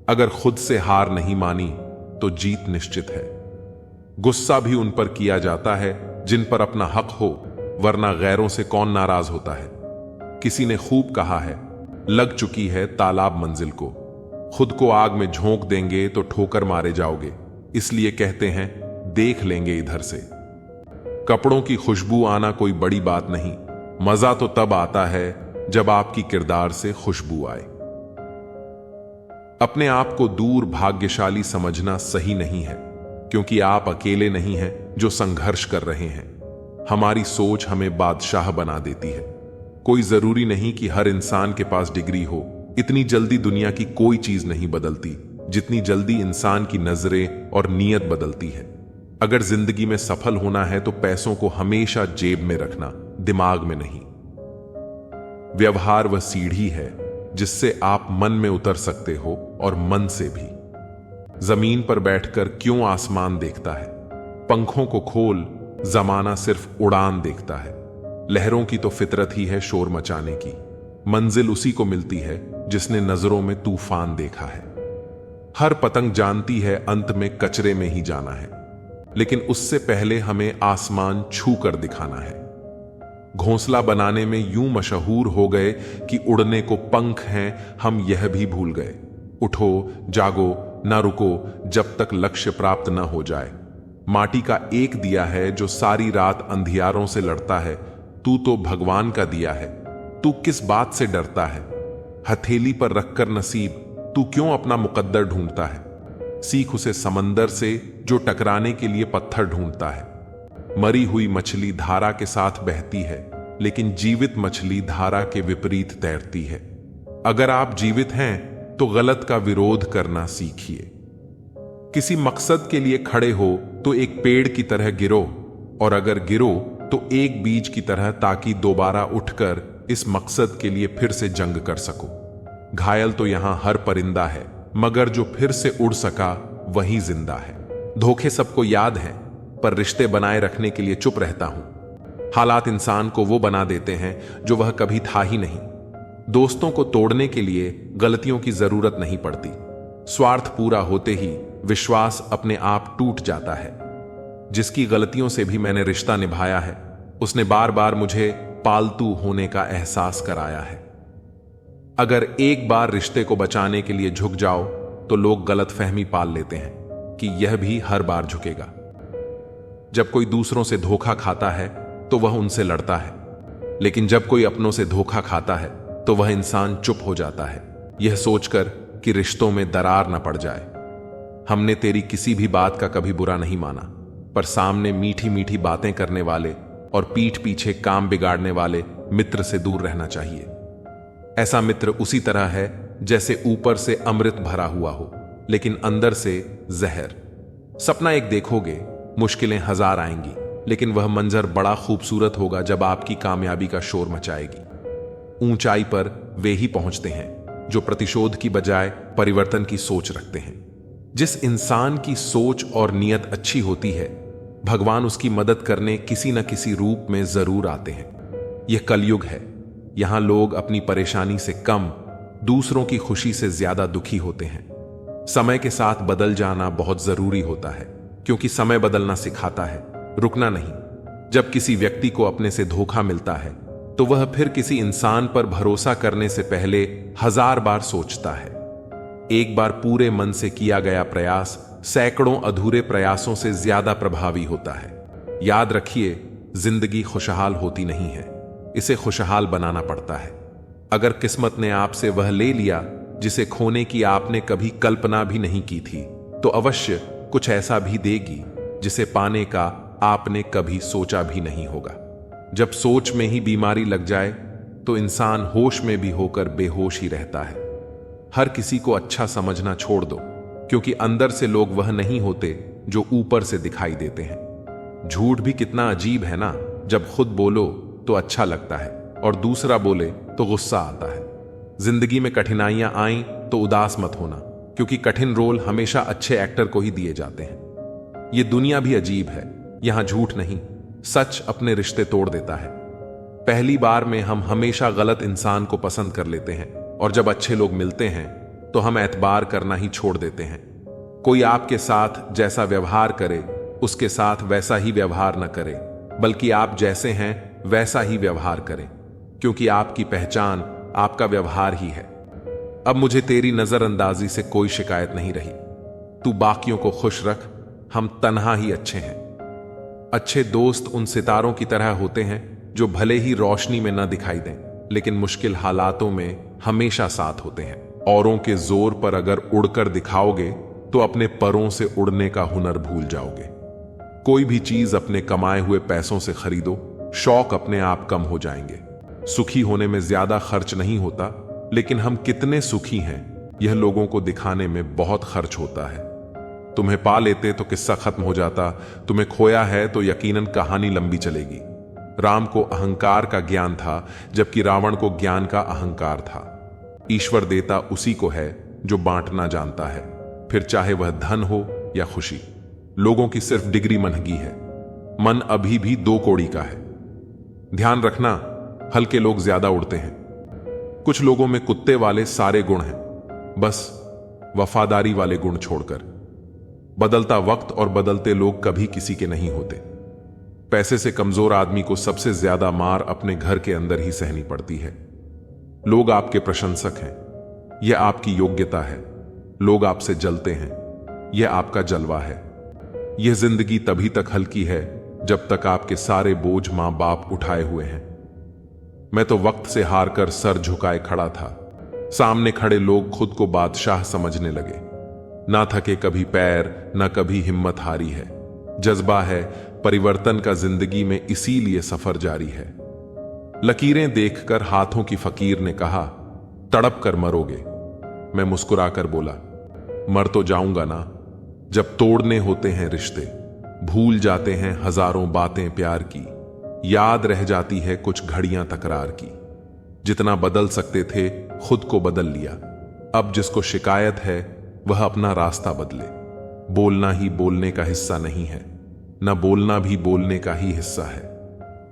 अगर खुद से हार नहीं मानी तो जीत निश्चित है। गुस्सा भी उन पर किया जाता है जिन पर अपना हक हो, वरना गैरों से कौन नाराज होता है। किसी ने खूब कहा है, लग चुकी है तालाब मंजिल को। खुद को आग में झोंक देंगे तो ठोकर मारे जाओगे, इसलिए कहते हैं देख लेंगे इधर से। कपड़ों की खुशबू आना कोई बड़ी बात नहीं, मजा तो तब आता है जब आपकी किरदार से खुशबू आए। अपने आप को दूर भाग्यशाली समझना सही नहीं है, क्योंकि आप अकेले नहीं हैं जो संघर्ष कर रहे हैं। हमारी सोच हमें बादशाह बना देती है। कोई जरूरी नहीं कि हर इंसान के पास डिग्री हो। इतनी जल्दी दुनिया की कोई चीज नहीं बदलती जितनी जल्दी इंसान की नजरें और नीयत बदलती है। अगर जिंदगी में सफल होना है तो पैसों को हमेशा जेब में रखना, दिमाग में नहीं। व्यवहार वह सीढ़ी है जिससे आप मन में उतर सकते हो, और मन से भी। जमीन पर बैठकर क्यों आसमान देखता है? पंखों को खोल, जमाना सिर्फ उड़ान देखता है। लहरों की तो फितरत ही है शोर मचाने की। मंजिल उसी को मिलती है जिसने नजरों में तूफान देखा है। हर पतंग जानती है अंत में कचरे में ही जाना है, लेकिन उससे पहले हमें आसमान छू कर दिखाना है। घोंसला बनाने में यूं मशहूर हो गए कि उड़ने को पंख हैं, हम यह भी भूल गए। उठो, जागो, ना रुको जब तक लक्ष्य प्राप्त न हो जाए। माटी का एक दिया है जो सारी रात अंधियारों से लड़ता है। तू तो भगवान का दिया है, तू किस बात से डरता है? हथेली पर रखकर नसीब, तू क्यों अपना मुकद्दर ढूंढता है? सीख उसे समंदर से जो टकराने के लिए पत्थर ढूंढता है। मरी हुई मछली धारा के साथ बहती है, लेकिन जीवित मछली धारा के विपरीत तैरती है। अगर आप जीवित हैं तो गलत का विरोध करना सीखिए। किसी मकसद के लिए खड़े हो तो एक पेड़ की तरह गिरो, और अगर गिरो तो एक बीज की तरह, ताकि दोबारा उठकर इस मकसद के लिए फिर से जंग कर सको। घायल तो यहां हर परिंदा है, मगर जो फिर से उड़ सका वही जिंदा है। धोखे सबको याद हैं, पर रिश्ते बनाए रखने के लिए चुप रहता हूं। हालात इंसान को वो बना देते हैं जो वह कभी था ही नहीं। दोस्तों को तोड़ने के लिए गलतियों की जरूरत नहीं पड़ती। स्वार्थ पूरा होते ही विश्वास अपने आप टूट जाता है। जिसकी गलतियों से भी मैंने रिश्ता निभाया है, उसने बार बार मुझे पालतू होने का एहसास कराया है। अगर एक बार रिश्ते को बचाने के लिए झुक जाओ तो लोग गलतफहमी पाल लेते हैं कि यह भी हर बार झुकेगा। जब कोई दूसरों से धोखा खाता है तो वह उनसे लड़ता है, लेकिन जब कोई अपनों से धोखा खाता है तो वह इंसान चुप हो जाता है, यह सोचकर कि रिश्तों में दरार न पड़ जाए। हमने तेरी किसी भी बात का कभी बुरा नहीं माना, पर सामने मीठी मीठी बातें करने वाले और पीठ पीछे काम बिगाड़ने वाले मित्र से दूर रहना चाहिए। ऐसा मित्र उसी तरह है जैसे ऊपर से अमृत भरा हुआ हो, लेकिन अंदर से जहर। सपना एक देखोगे, मुश्किलें हजार आएंगी, लेकिन वह मंजर बड़ा खूबसूरत होगा जब आपकी कामयाबी का शोर मचाएगी। ऊंचाई पर वे ही पहुंचते हैं जो प्रतिशोध की बजाय परिवर्तन की सोच रखते हैं। जिस इंसान की सोच और नीयत अच्छी होती है, भगवान उसकी मदद करने किसी न किसी रूप में जरूर आते हैं। यह कलयुग है। यहां लोग अपनी परेशानी से कम, दूसरों की खुशी से ज्यादा दुखी होते हैं। समय के साथ बदल जाना बहुत जरूरी होता है, क्योंकि समय बदलना सिखाता है, रुकना नहीं। जब किसी व्यक्ति को अपने से धोखा मिलता है तो वह फिर किसी इंसान पर भरोसा करने से पहले 1000 बार सोचता है। एक बार पूरे मन से किया गया प्रयास सैकड़ों अधूरे प्रयासों से ज्यादा प्रभावी होता है। याद रखिए, जिंदगी खुशहाल होती नहीं है, इसे खुशहाल बनाना पड़ता है। अगर किस्मत ने आपसे वह ले लिया जिसे खोने की आपने कभी कल्पना भी नहीं की थी, तो अवश्य कुछ ऐसा भी देगी जिसे पाने का आपने कभी सोचा भी नहीं होगा। जब सोच में ही बीमारी लग जाए तो इंसान होश में भी होकर बेहोश ही रहता है। हर किसी को अच्छा समझना छोड़ दो, क्योंकि अंदर से लोग वह नहीं होते जो ऊपर से दिखाई देते हैं। झूठ भी कितना अजीब है ना, जब खुद बोलो तो अच्छा लगता है और दूसरा बोले तो गुस्सा आता है। जिंदगी में कठिनाइयां आईं तो उदास मत होना, क्योंकि कठिन रोल हमेशा अच्छे एक्टर को ही दिए जाते हैं। ये दुनिया भी अजीब है, यहां झूठ नहीं, सच अपने रिश्ते तोड़ देता है। पहली बार में हम हमेशा गलत इंसान को पसंद कर लेते हैं, और जब अच्छे लोग मिलते हैं तो हम एतबार करना ही छोड़ देते हैं। कोई आपके साथ जैसा व्यवहार करे, उसके साथ वैसा ही व्यवहार न करे, बल्कि आप जैसे हैं वैसा ही व्यवहार करें, क्योंकि आपकी पहचान आपका व्यवहार ही है। अब मुझे तेरी नजरअंदाजी से कोई शिकायत नहीं रही। तू बाकियों को खुश रख, हम तन्हा ही अच्छे हैं। अच्छे दोस्त उन सितारों की तरह होते हैं जो भले ही रोशनी में न दिखाई दें, लेकिन मुश्किल हालातों में हमेशा साथ होते हैं। औरों के जोर पर अगर उड़कर दिखाओगे तो अपने परों से उड़ने का हुनर भूल जाओगे। कोई भी चीज अपने कमाए हुए पैसों से खरीदो, शौक अपने आप कम हो जाएंगे। सुखी होने में ज्यादा खर्च नहीं होता, लेकिन हम कितने सुखी हैं यह लोगों को दिखाने में बहुत खर्च होता है। तुम्हें पा लेते तो किस्सा खत्म हो जाता, तुम्हें खोया है तो यकीनन कहानी लंबी चलेगी। राम को अहंकार का ज्ञान था, जबकि रावण को ज्ञान का अहंकार था। ईश्वर देता उसी को है जो बांटना जानता है, फिर चाहे वह धन हो या खुशी। लोगों की सिर्फ डिग्री महंगी है, मन अभी भी 2 कौड़ी का है। ध्यान रखना, हल्के लोग ज्यादा उड़ते हैं। कुछ लोगों में कुत्ते वाले सारे गुण हैं, बस वफादारी वाले गुण छोड़कर। बदलता वक्त और बदलते लोग कभी किसी के नहीं होते। पैसे से कमजोर आदमी को सबसे ज्यादा मार अपने घर के अंदर ही सहनी पड़ती है। लोग आपके प्रशंसक हैं, यह आपकी योग्यता है। लोग आपसे जलते हैं, यह आपका जलवा है। यह जिंदगी तभी तक हल्की है जब तक आपके सारे बोझ मां बाप उठाए हुए हैं। मैं तो वक्त से हार कर सर झुकाए खड़ा था। सामने खड़े लोग खुद को बादशाह समझने लगे। ना थके कभी पैर, ना कभी हिम्मत हारी है। जज्बा है परिवर्तन का जिंदगी में, इसीलिए सफर जारी है। लकीरें देखकर हाथों की फकीर ने कहा, तड़प कर मरोगे। मैं मुस्कुराकर बोला, मर तो जाऊंगा ना। जब तोड़ने होते हैं रिश्ते, भूल जाते हैं हजारों बातें प्यार की। याद रह जाती है कुछ घड़ियां तकरार की। जितना बदल सकते थे खुद को बदल लिया। अब जिसको शिकायत है वह अपना रास्ता बदले। बोलना ही बोलने का हिस्सा नहीं है, न बोलना भी बोलने का ही हिस्सा है।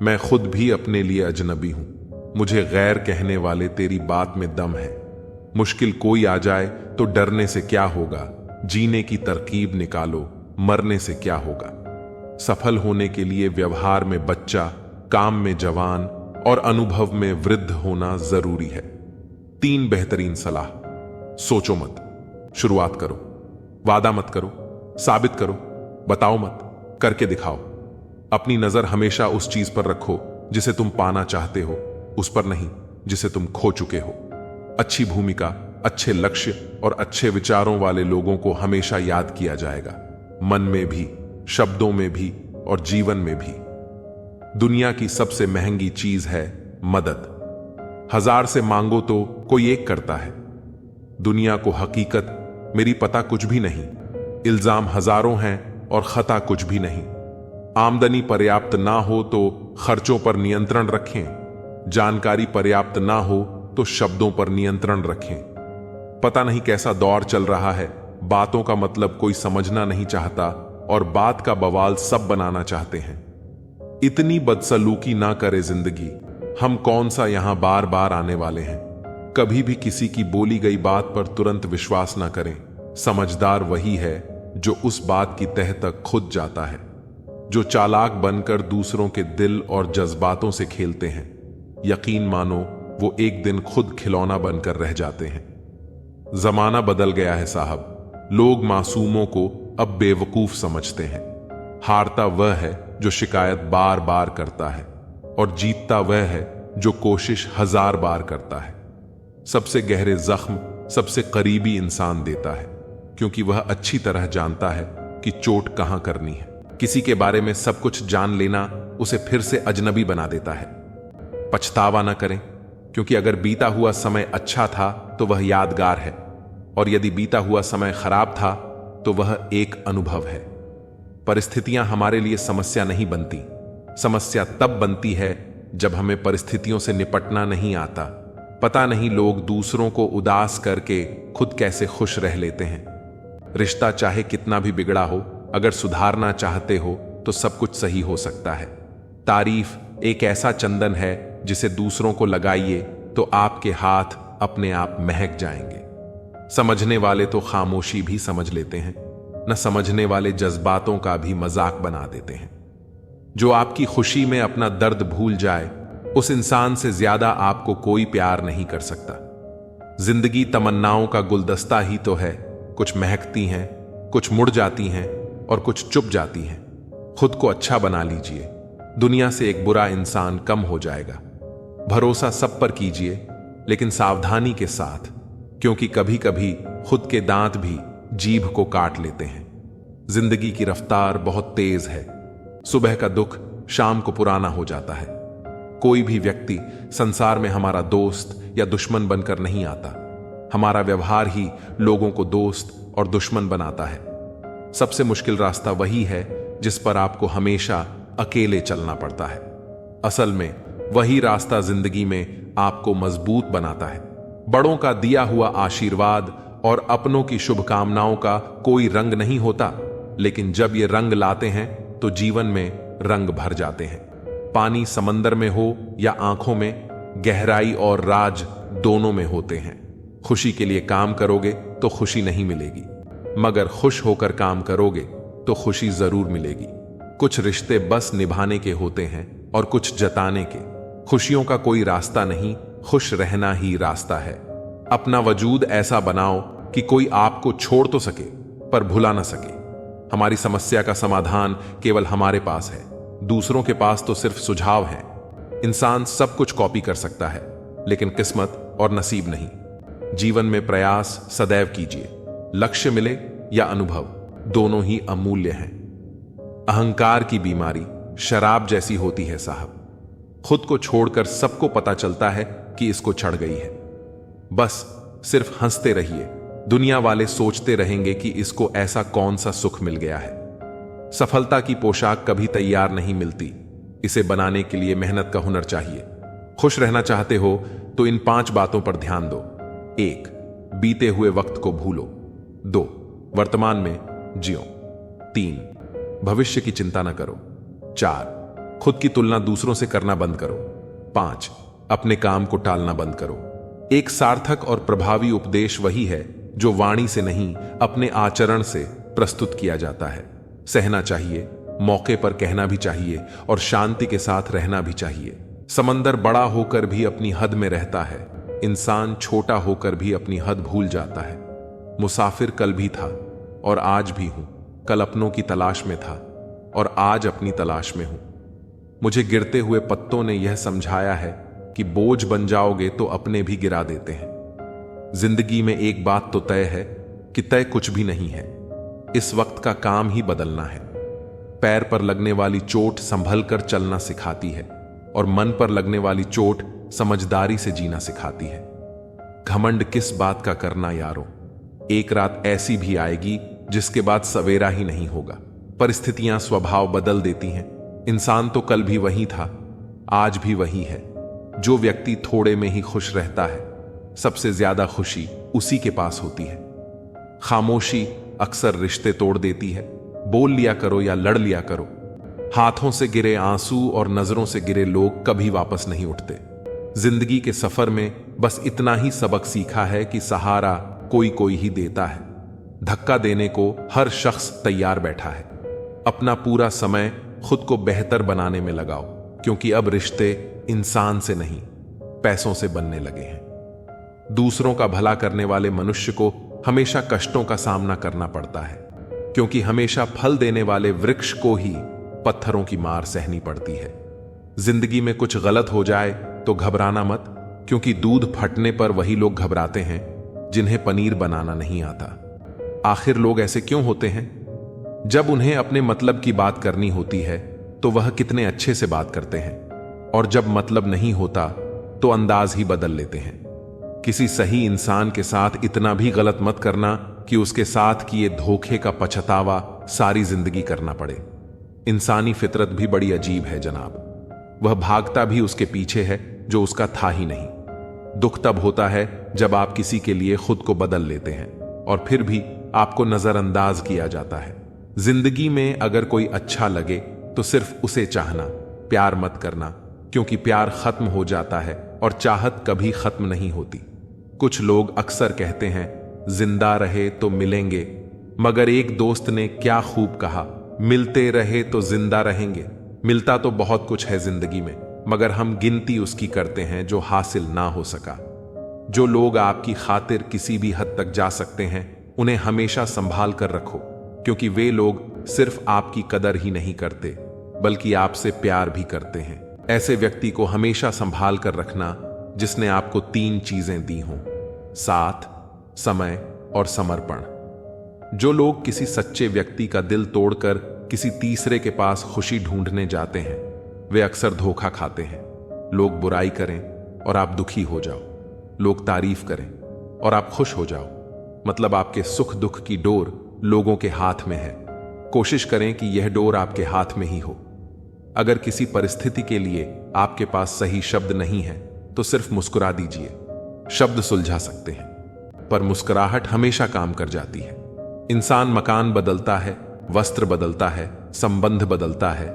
मैं खुद भी अपने लिए अजनबी हूं, मुझे गैर कहने वाले तेरी बात में दम है। मुश्किल कोई आ जाए तो डरने से क्या होगा, जीने की तरकीब निकालो, मरने से क्या होगा। सफल होने के लिए व्यवहार में बच्चा, काम में जवान और अनुभव में वृद्ध होना जरूरी है। 3 बेहतरीन सलाह। सोचो मत, शुरुआत करो। वादा मत करो, साबित करो। बताओ मत, करके दिखाओ। अपनी नजर हमेशा उस चीज पर रखो जिसे तुम पाना चाहते हो, उस पर नहीं जिसे तुम खो चुके हो। अच्छी भूमिका, अच्छे लक्ष्य और अच्छे विचारों वाले लोगों को हमेशा याद किया जाएगा, मन में भी, शब्दों में भी और जीवन में भी। दुनिया की सबसे महंगी चीज है मदद। 1000 से मांगो तो कोई एक करता है। दुनिया को हकीकत मेरी पता कुछ भी नहीं। इल्जाम हजारों हैं और खता कुछ भी नहीं। आमदनी पर्याप्त ना हो तो खर्चों पर नियंत्रण रखें। जानकारी पर्याप्त ना हो तो शब्दों पर नियंत्रण रखें। पता नहीं कैसा दौर चल रहा है, बातों का मतलब कोई समझना नहीं चाहता और बात का बवाल सब बनाना चाहते हैं। इतनी बदसलूकी ना करे जिंदगी, हम कौन सा यहां बार बार आने वाले हैं। कभी भी किसी की बोली गई बात पर तुरंत विश्वास ना करें। समझदार वही है जो उस बात की तह तक खुद जाता है। जो चालाक बनकर दूसरों के दिल और जज्बातों से खेलते हैं, यकीन मानो वो एक दिन खुद खिलौना बनकर रह जाते हैं। जमाना बदल गया है साहब। लोग मासूमों को अब बेवकूफ समझते हैं। हारता वह है जो शिकायत बार बार करता है और जीतता वह है जो कोशिश 1000 बार करता है। सबसे गहरे जख्म सबसे करीबी इंसान देता है, क्योंकि वह अच्छी तरह जानता है कि चोट कहां करनी है। किसी के बारे में सब कुछ जान लेना उसे फिर से अजनबी बना देता है। पछतावा न करें, क्योंकि अगर बीता हुआ समय अच्छा था तो वह यादगार है, और यदि बीता हुआ समय खराब था तो वह एक अनुभव है। परिस्थितियां हमारे लिए समस्या नहीं बनती। समस्या तब बनती है जब हमें परिस्थितियों से निपटना नहीं आता। पता नहीं लोग दूसरों को उदास करके खुद कैसे खुश रह लेते हैं। रिश्ता चाहे कितना भी बिगड़ा हो, अगर सुधारना चाहते हो तो सब कुछ सही हो सकता है। तारीफ एक ऐसा चंदन है जिसे दूसरों को लगाइए तो आपके हाथ अपने आप महक जाएंगे। समझने वाले तो खामोशी भी समझ लेते हैं, न समझने वाले जज्बातों का भी मजाक बना देते हैं। जो आपकी खुशी में अपना दर्द भूल जाए उस इंसान से ज्यादा आपको कोई प्यार नहीं कर सकता। जिंदगी तमन्नाओं का गुलदस्ता ही तो है, कुछ महकती हैं, कुछ मुड़ जाती हैं और कुछ चुप जाती हैं। खुद को अच्छा बना लीजिए, दुनिया से एक बुरा इंसान कम हो जाएगा। भरोसा सब पर कीजिए, लेकिन सावधानी के साथ, क्योंकि कभी कभी खुद के दांत भी जीभ को काट लेते हैं। जिंदगी की रफ्तार बहुत तेज है। सुबह का दुख शाम को पुराना हो जाता है। कोई भी व्यक्ति संसार में हमारा दोस्त या दुश्मन बनकर नहीं आता। हमारा व्यवहार ही लोगों को दोस्त और दुश्मन बनाता है। सबसे मुश्किल रास्ता वही है जिस पर आपको हमेशा अकेले चलना पड़ता है। असल में वही रास्ता जिंदगी में आपको मजबूत बनाता है। बड़ों का दिया हुआ आशीर्वाद और अपनों की शुभकामनाओं का कोई रंग नहीं होता, लेकिन जब ये रंग लाते हैं तो जीवन में रंग भर जाते हैं। पानी समंदर में हो या आंखों में, गहराई और राज दोनों में होते हैं। खुशी के लिए काम करोगे तो खुशी नहीं मिलेगी, मगर खुश होकर काम करोगे तो खुशी जरूर मिलेगी। कुछ रिश्ते बस निभाने के होते हैं और कुछ जताने के। खुशियों का कोई रास्ता नहीं, खुश रहना ही रास्ता है। अपना वजूद ऐसा बनाओ कि कोई आपको छोड़ तो सके पर भुला ना सके। हमारी समस्या का समाधान केवल हमारे पास है, दूसरों के पास तो सिर्फ सुझाव है। इंसान सब कुछ कॉपी कर सकता है, लेकिन किस्मत और नसीब नहीं। जीवन में प्रयास सदैव कीजिए, लक्ष्य मिले या अनुभव, दोनों ही अमूल्य हैं। अहंकार की बीमारी शराब जैसी होती है साहब। खुद को छोड़कर सबको पता चलता है कि इसको चढ़ गई है। बस सिर्फ हंसते रहिए, दुनिया वाले सोचते रहेंगे कि इसको ऐसा कौन सा सुख मिल गया है। सफलता की पोशाक कभी तैयार नहीं मिलती, इसे बनाने के लिए मेहनत का हुनर चाहिए। खुश रहना चाहते हो तो इन 5 बातों पर ध्यान दो। 1. बीते हुए वक्त को भूलो। 2. वर्तमान में जियो। 3. भविष्य की चिंता न करो। 4. खुद की तुलना दूसरों से करना बंद करो। 5. अपने काम को टालना बंद करो। एक सार्थक और प्रभावी उपदेश वही है जो वाणी से नहीं, अपने आचरण से प्रस्तुत किया जाता है। सहना चाहिए, मौके पर कहना भी चाहिए और शांति के साथ रहना भी चाहिए। समंदर बड़ा होकर भी अपनी हद में रहता है, इंसान छोटा होकर भी अपनी हद भूल जाता है। मुसाफिर कल भी था और आज भी हूं, कल अपनों की तलाश में था और आज अपनी तलाश में हूं। मुझे गिरते हुए पत्तों ने यह समझाया है कि बोझ बन जाओगे तो अपने भी गिरा देते हैं। जिंदगी में एक बात तो तय है कि तय कुछ भी नहीं है। इस वक्त का काम ही बदलना है। पैर पर लगने वाली चोट संभल कर चलना सिखाती है और मन पर लगने वाली चोट समझदारी से जीना सिखाती है। घमंड किस बात का करना यारो, एक रात ऐसी भी आएगी जिसके बाद सवेरा ही नहीं होगा। परिस्थितियां स्वभाव बदल देती हैं। इंसान तो कल भी वही था, आज भी वही है। जो व्यक्ति थोड़े में ही खुश रहता है, सबसे ज्यादा खुशी उसी के पास होती है। खामोशी अक्सर रिश्ते तोड़ देती है। बोल लिया करो या लड़ लिया करो। हाथों से गिरे आंसू और नजरों से गिरे लोग कभी वापस नहीं उठते। जिंदगी के सफर में बस इतना ही सबक सीखा है कि सहारा कोई कोई ही देता है। धक्का देने को हर शख्स तैयार बैठा है। अपना पूरा समय खुद को बेहतर बनाने में लगाओ, क्योंकि अब रिश्ते इंसान से नहीं, पैसों से बनने लगे हैं। दूसरों का भला करने वाले मनुष्य को हमेशा कष्टों का सामना करना पड़ता है, क्योंकि हमेशा फल देने वाले वृक्ष को ही पत्थरों की मार सहनी पड़ती है। जिंदगी में कुछ गलत हो जाए तो घबराना मत, क्योंकि दूध फटने पर वही लोग घबराते हैं जिन्हें पनीर बनाना नहीं आता। आखिर लोग ऐसे क्यों होते हैं? जब उन्हें अपने मतलब की बात करनी होती है तो वह कितने अच्छे से बात करते हैं, और जब मतलब नहीं होता तो अंदाज ही बदल लेते हैं। किसी सही इंसान के साथ इतना भी गलत मत करना कि उसके साथ किए धोखे का पछतावा सारी जिंदगी करना पड़े। इंसानी फितरत भी बड़ी अजीब है जनाब। वह भागता भी उसके पीछे है जो उसका था ही नहीं। दुख तब होता है जब आप किसी के लिए खुद को बदल लेते हैं और फिर भी आपको नजरअंदाज किया जाता है। जिंदगी में अगर कोई अच्छा लगे तो सिर्फ उसे चाहना, प्यार मत करना, क्योंकि प्यार खत्म हो जाता है और चाहत कभी खत्म नहीं होती। कुछ लोग अक्सर कहते हैं जिंदा रहे तो मिलेंगे, मगर एक दोस्त ने क्या खूब कहा, मिलते रहे तो जिंदा रहेंगे। मिलता तो बहुत कुछ है जिंदगी में, मगर हम गिनती उसकी करते हैं जो हासिल ना हो सका। जो लोग आपकी खातिर किसी भी हद तक जा सकते हैं, उन्हें हमेशा संभाल कर रखो, क्योंकि वे लोग सिर्फ आपकी कदर ही नहीं करते बल्कि आपसे प्यार भी करते हैं। ऐसे व्यक्ति को हमेशा संभाल कर रखना जिसने आपको 3 चीजें दी हों: साथ, समय और समर्पण। जो लोग किसी सच्चे व्यक्ति का दिल तोड़कर किसी तीसरे के पास खुशी ढूंढने जाते हैं, वे अक्सर धोखा खाते हैं। लोग बुराई करें और आप दुखी हो जाओ, लोग तारीफ करें और आप खुश हो जाओ, मतलब आपके सुख दुख की डोर लोगों के हाथ में है। कोशिश करें कि यह डोर आपके हाथ में ही हो। अगर किसी परिस्थिति के लिए आपके पास सही शब्द नहीं है तो सिर्फ मुस्कुरा दीजिए। शब्द सुलझा सकते हैं, पर मुस्कुराहट हमेशा काम कर जाती है। इंसान मकान बदलता है, वस्त्र बदलता है, संबंध बदलता है,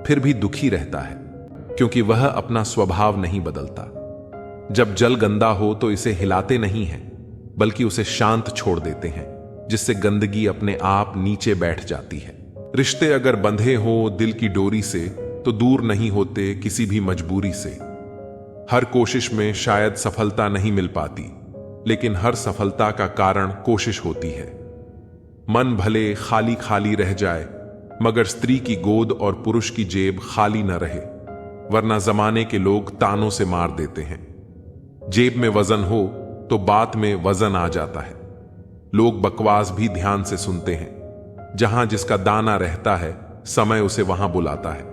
फिर भी दुखी रहता है, क्योंकि वह अपना स्वभाव नहीं बदलता। जब जल गंदा हो तो इसे हिलाते नहीं हैं, बल्कि उसे शांत छोड़ देते हैं, जिससे गंदगी अपने आप नीचे बैठ जाती है। रिश्ते अगर बंधे हो दिल की डोरी से तो दूर नहीं होते किसी भी मजबूरी से। हर कोशिश में शायद सफलता नहीं मिल पाती, लेकिन हर सफलता का कारण कोशिश होती है। मन भले खाली खाली रह जाए, मगर स्त्री की गोद और पुरुष की जेब खाली न रहे, वरना जमाने के लोग तानों से मार देते हैं। जेब में वजन हो तो बात में वजन आ जाता है। लोग बकवास भी ध्यान से सुनते हैं। जहां जिसका दाना रहता है, समय उसे वहां बुलाता है।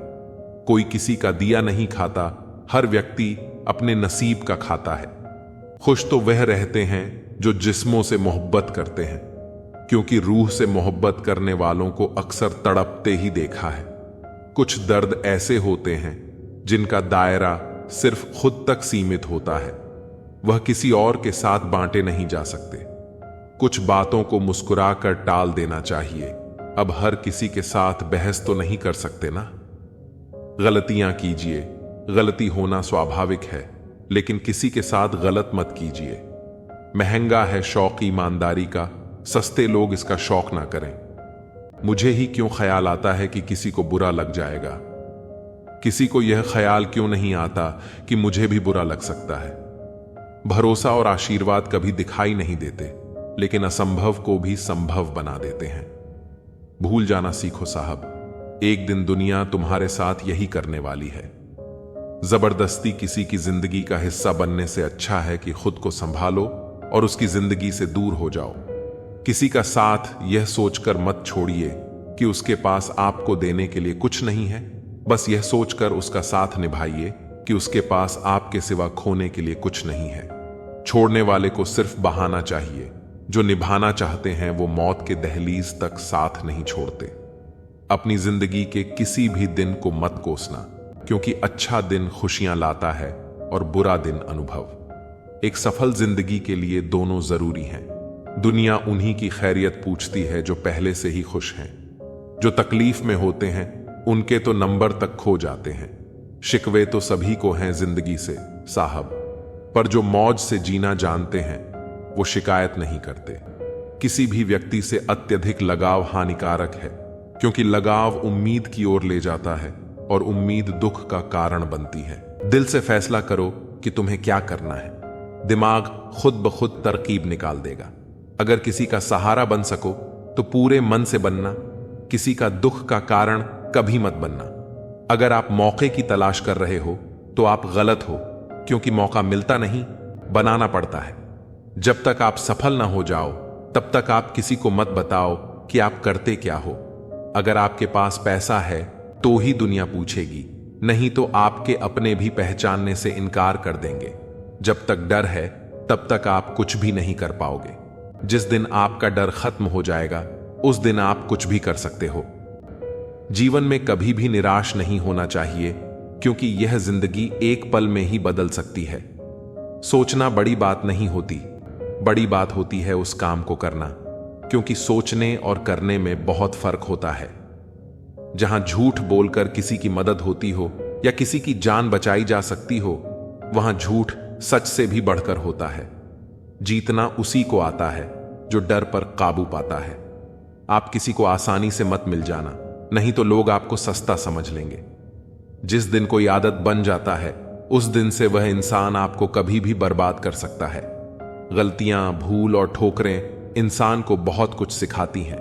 कोई किसी का दिया नहीं खाता, हर व्यक्ति अपने नसीब का खाता है। खुश तो वह रहते हैं जो जिस्मों से मोहब्बत करते हैं, क्योंकि रूह से मोहब्बत करने वालों को अक्सर तड़पते ही देखा है। कुछ दर्द ऐसे होते हैं जिनका दायरा सिर्फ खुद तक सीमित होता है, वह किसी और के साथ बांटे नहीं जा सकते। कुछ बातों को मुस्कुराकर टाल देना चाहिए। अब हर किसी के साथ बहस तो नहीं कर सकते ना। गलतियां कीजिए, गलती होना स्वाभाविक है, लेकिन किसी के साथ गलत मत कीजिए। महंगा है शौक ईमानदारी का, सस्ते लोग इसका शौक ना करें। मुझे ही क्यों ख्याल आता है कि किसी को बुरा लग जाएगा? किसी को यह ख्याल क्यों नहीं आता कि मुझे भी बुरा लग सकता है? भरोसा और आशीर्वाद कभी दिखाई नहीं देते, लेकिन असंभव को भी संभव बना देते हैं। भूल जाना सीखो साहब, एक दिन दुनिया तुम्हारे साथ यही करने वाली है। जबरदस्ती किसी की जिंदगी का हिस्सा बनने से अच्छा है कि खुद को संभालो और उसकी जिंदगी से दूर हो जाओ। किसी का साथ यह सोचकर मत छोड़िए कि उसके पास आपको देने के लिए कुछ नहीं है। बस यह सोचकर उसका साथ निभाइए कि उसके पास आपके सिवा खोने के लिए कुछ नहीं है। छोड़ने वाले को सिर्फ बहाना चाहिए, जो निभाना चाहते हैं वो मौत के दहलीज तक साथ नहीं छोड़ते। अपनी जिंदगी के किसी भी दिन को मत कोसना, क्योंकि अच्छा दिन खुशियां लाता है और बुरा दिन अनुभव। एक सफल जिंदगी के लिए दोनों जरूरी हैं। दुनिया उन्हीं की खैरियत पूछती है जो पहले से ही खुश हैं। जो तकलीफ में होते हैं उनके तो नंबर तक खो जाते हैं। शिकवे तो सभी को हैं जिंदगी से साहब, पर जो मौज से जीना जानते हैं वो शिकायत नहीं करते। किसी भी व्यक्ति से अत्यधिक लगाव हानिकारक है, क्योंकि लगाव उम्मीद की ओर ले जाता है और उम्मीद दुख का कारण बनती है। दिल से फैसला करो कि तुम्हें क्या करना है। दिमाग खुद ब खुद तरकीब निकाल देगा। अगर किसी का सहारा बन सको तो पूरे मन से बनना। किसी का दुख का कारण कभी मत बनना। अगर आप मौके की तलाश कर रहे हो तो आप गलत हो, क्योंकि मौका मिलता नहीं, बनाना पड़ता है। जब तक आप सफल ना हो जाओ तब तक आप किसी को मत बताओ कि आप करते क्या हो। अगर आपके पास पैसा है तो ही दुनिया पूछेगी, नहीं तो आपके अपने भी पहचानने से इनकार कर देंगे। जब तक डर है तब तक आप कुछ भी नहीं कर पाओगे। जिस दिन आपका डर खत्म हो जाएगा उस दिन आप कुछ भी कर सकते हो। जीवन में कभी भी निराश नहीं होना चाहिए, क्योंकि यह जिंदगी एक पल में ही बदल सकती है। सोचना बड़ी बात नहीं होती, बड़ी बात होती है उस काम को करना, क्योंकि सोचने और करने में बहुत फर्क होता है। जहां झूठ बोलकर किसी की मदद होती हो या किसी की जान बचाई जा सकती हो, वहां झूठ सच से भी बढ़कर होता है। जीतना उसी को आता है जो डर पर काबू पाता है। आप किसी को आसानी से मत मिल जाना, नहीं तो लोग आपको सस्ता समझ लेंगे। जिस दिन कोई आदत बन जाता है उस दिन से वह इंसान आपको कभी भी बर्बाद कर सकता है। गलतियां, भूल और ठोकरें इंसान को बहुत कुछ सिखाती हैं।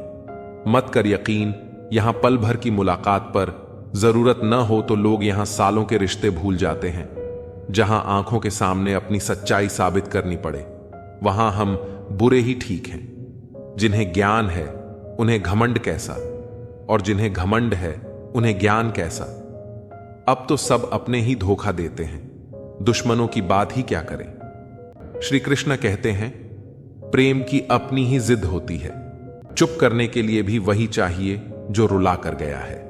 मत कर यकीन, यहां पल भर की मुलाकात पर जरूरत न हो तो लोग यहां सालों के रिश्ते भूल जाते हैं। जहां आंखों के सामने अपनी सच्चाई साबित करनी पड़े वहां हम बुरे ही ठीक हैं। जिन्हें ज्ञान है उन्हें घमंड कैसा, और जिन्हें घमंड है उन्हें ज्ञान कैसा। अब तो सब अपने ही धोखा देते हैं, दुश्मनों की बात ही क्या करें। श्री कृष्ण कहते हैं, प्रेम की अपनी ही जिद होती है, चुप करने के लिए भी वही चाहिए जो रुला कर गया है।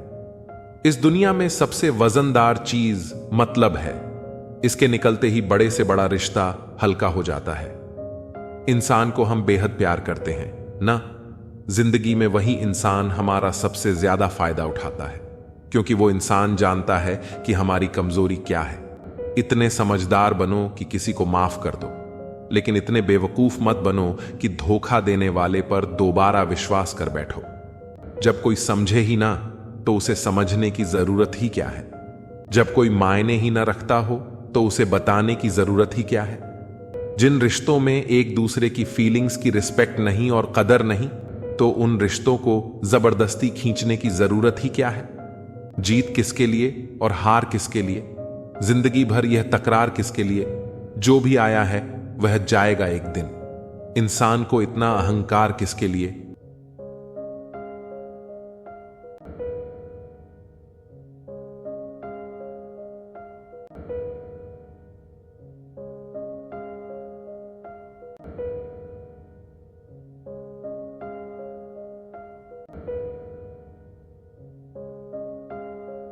इस दुनिया में सबसे वजनदार चीज मतलब है, इसके निकलते ही बड़े से बड़ा रिश्ता हल्का हो जाता है। इंसान को हम बेहद प्यार करते हैं ना, जिंदगी में वही इंसान हमारा सबसे ज्यादा फायदा उठाता है, क्योंकि वो इंसान जानता है कि हमारी कमजोरी क्या है। इतने समझदार बनो कि किसी को माफ कर दो, लेकिन इतने बेवकूफ मत बनो कि धोखा देने वाले पर दोबारा विश्वास कर बैठो। जब कोई समझे ही ना तो उसे समझने की जरूरत ही क्या है। जब कोई मायने ही ना रखता हो तो उसे बताने की जरूरत ही क्या है। जिन रिश्तों में एक दूसरे की फीलिंग्स की रिस्पेक्ट नहीं और कदर नहीं, तो उन रिश्तों को जबरदस्ती खींचने की जरूरत ही क्या है। जीत किसके लिए और हार किसके लिए, जिंदगी भर यह तकरार किसके लिए। जो भी आया है वह जाएगा एक दिन। इंसान को इतना अहंकार किसके लिए।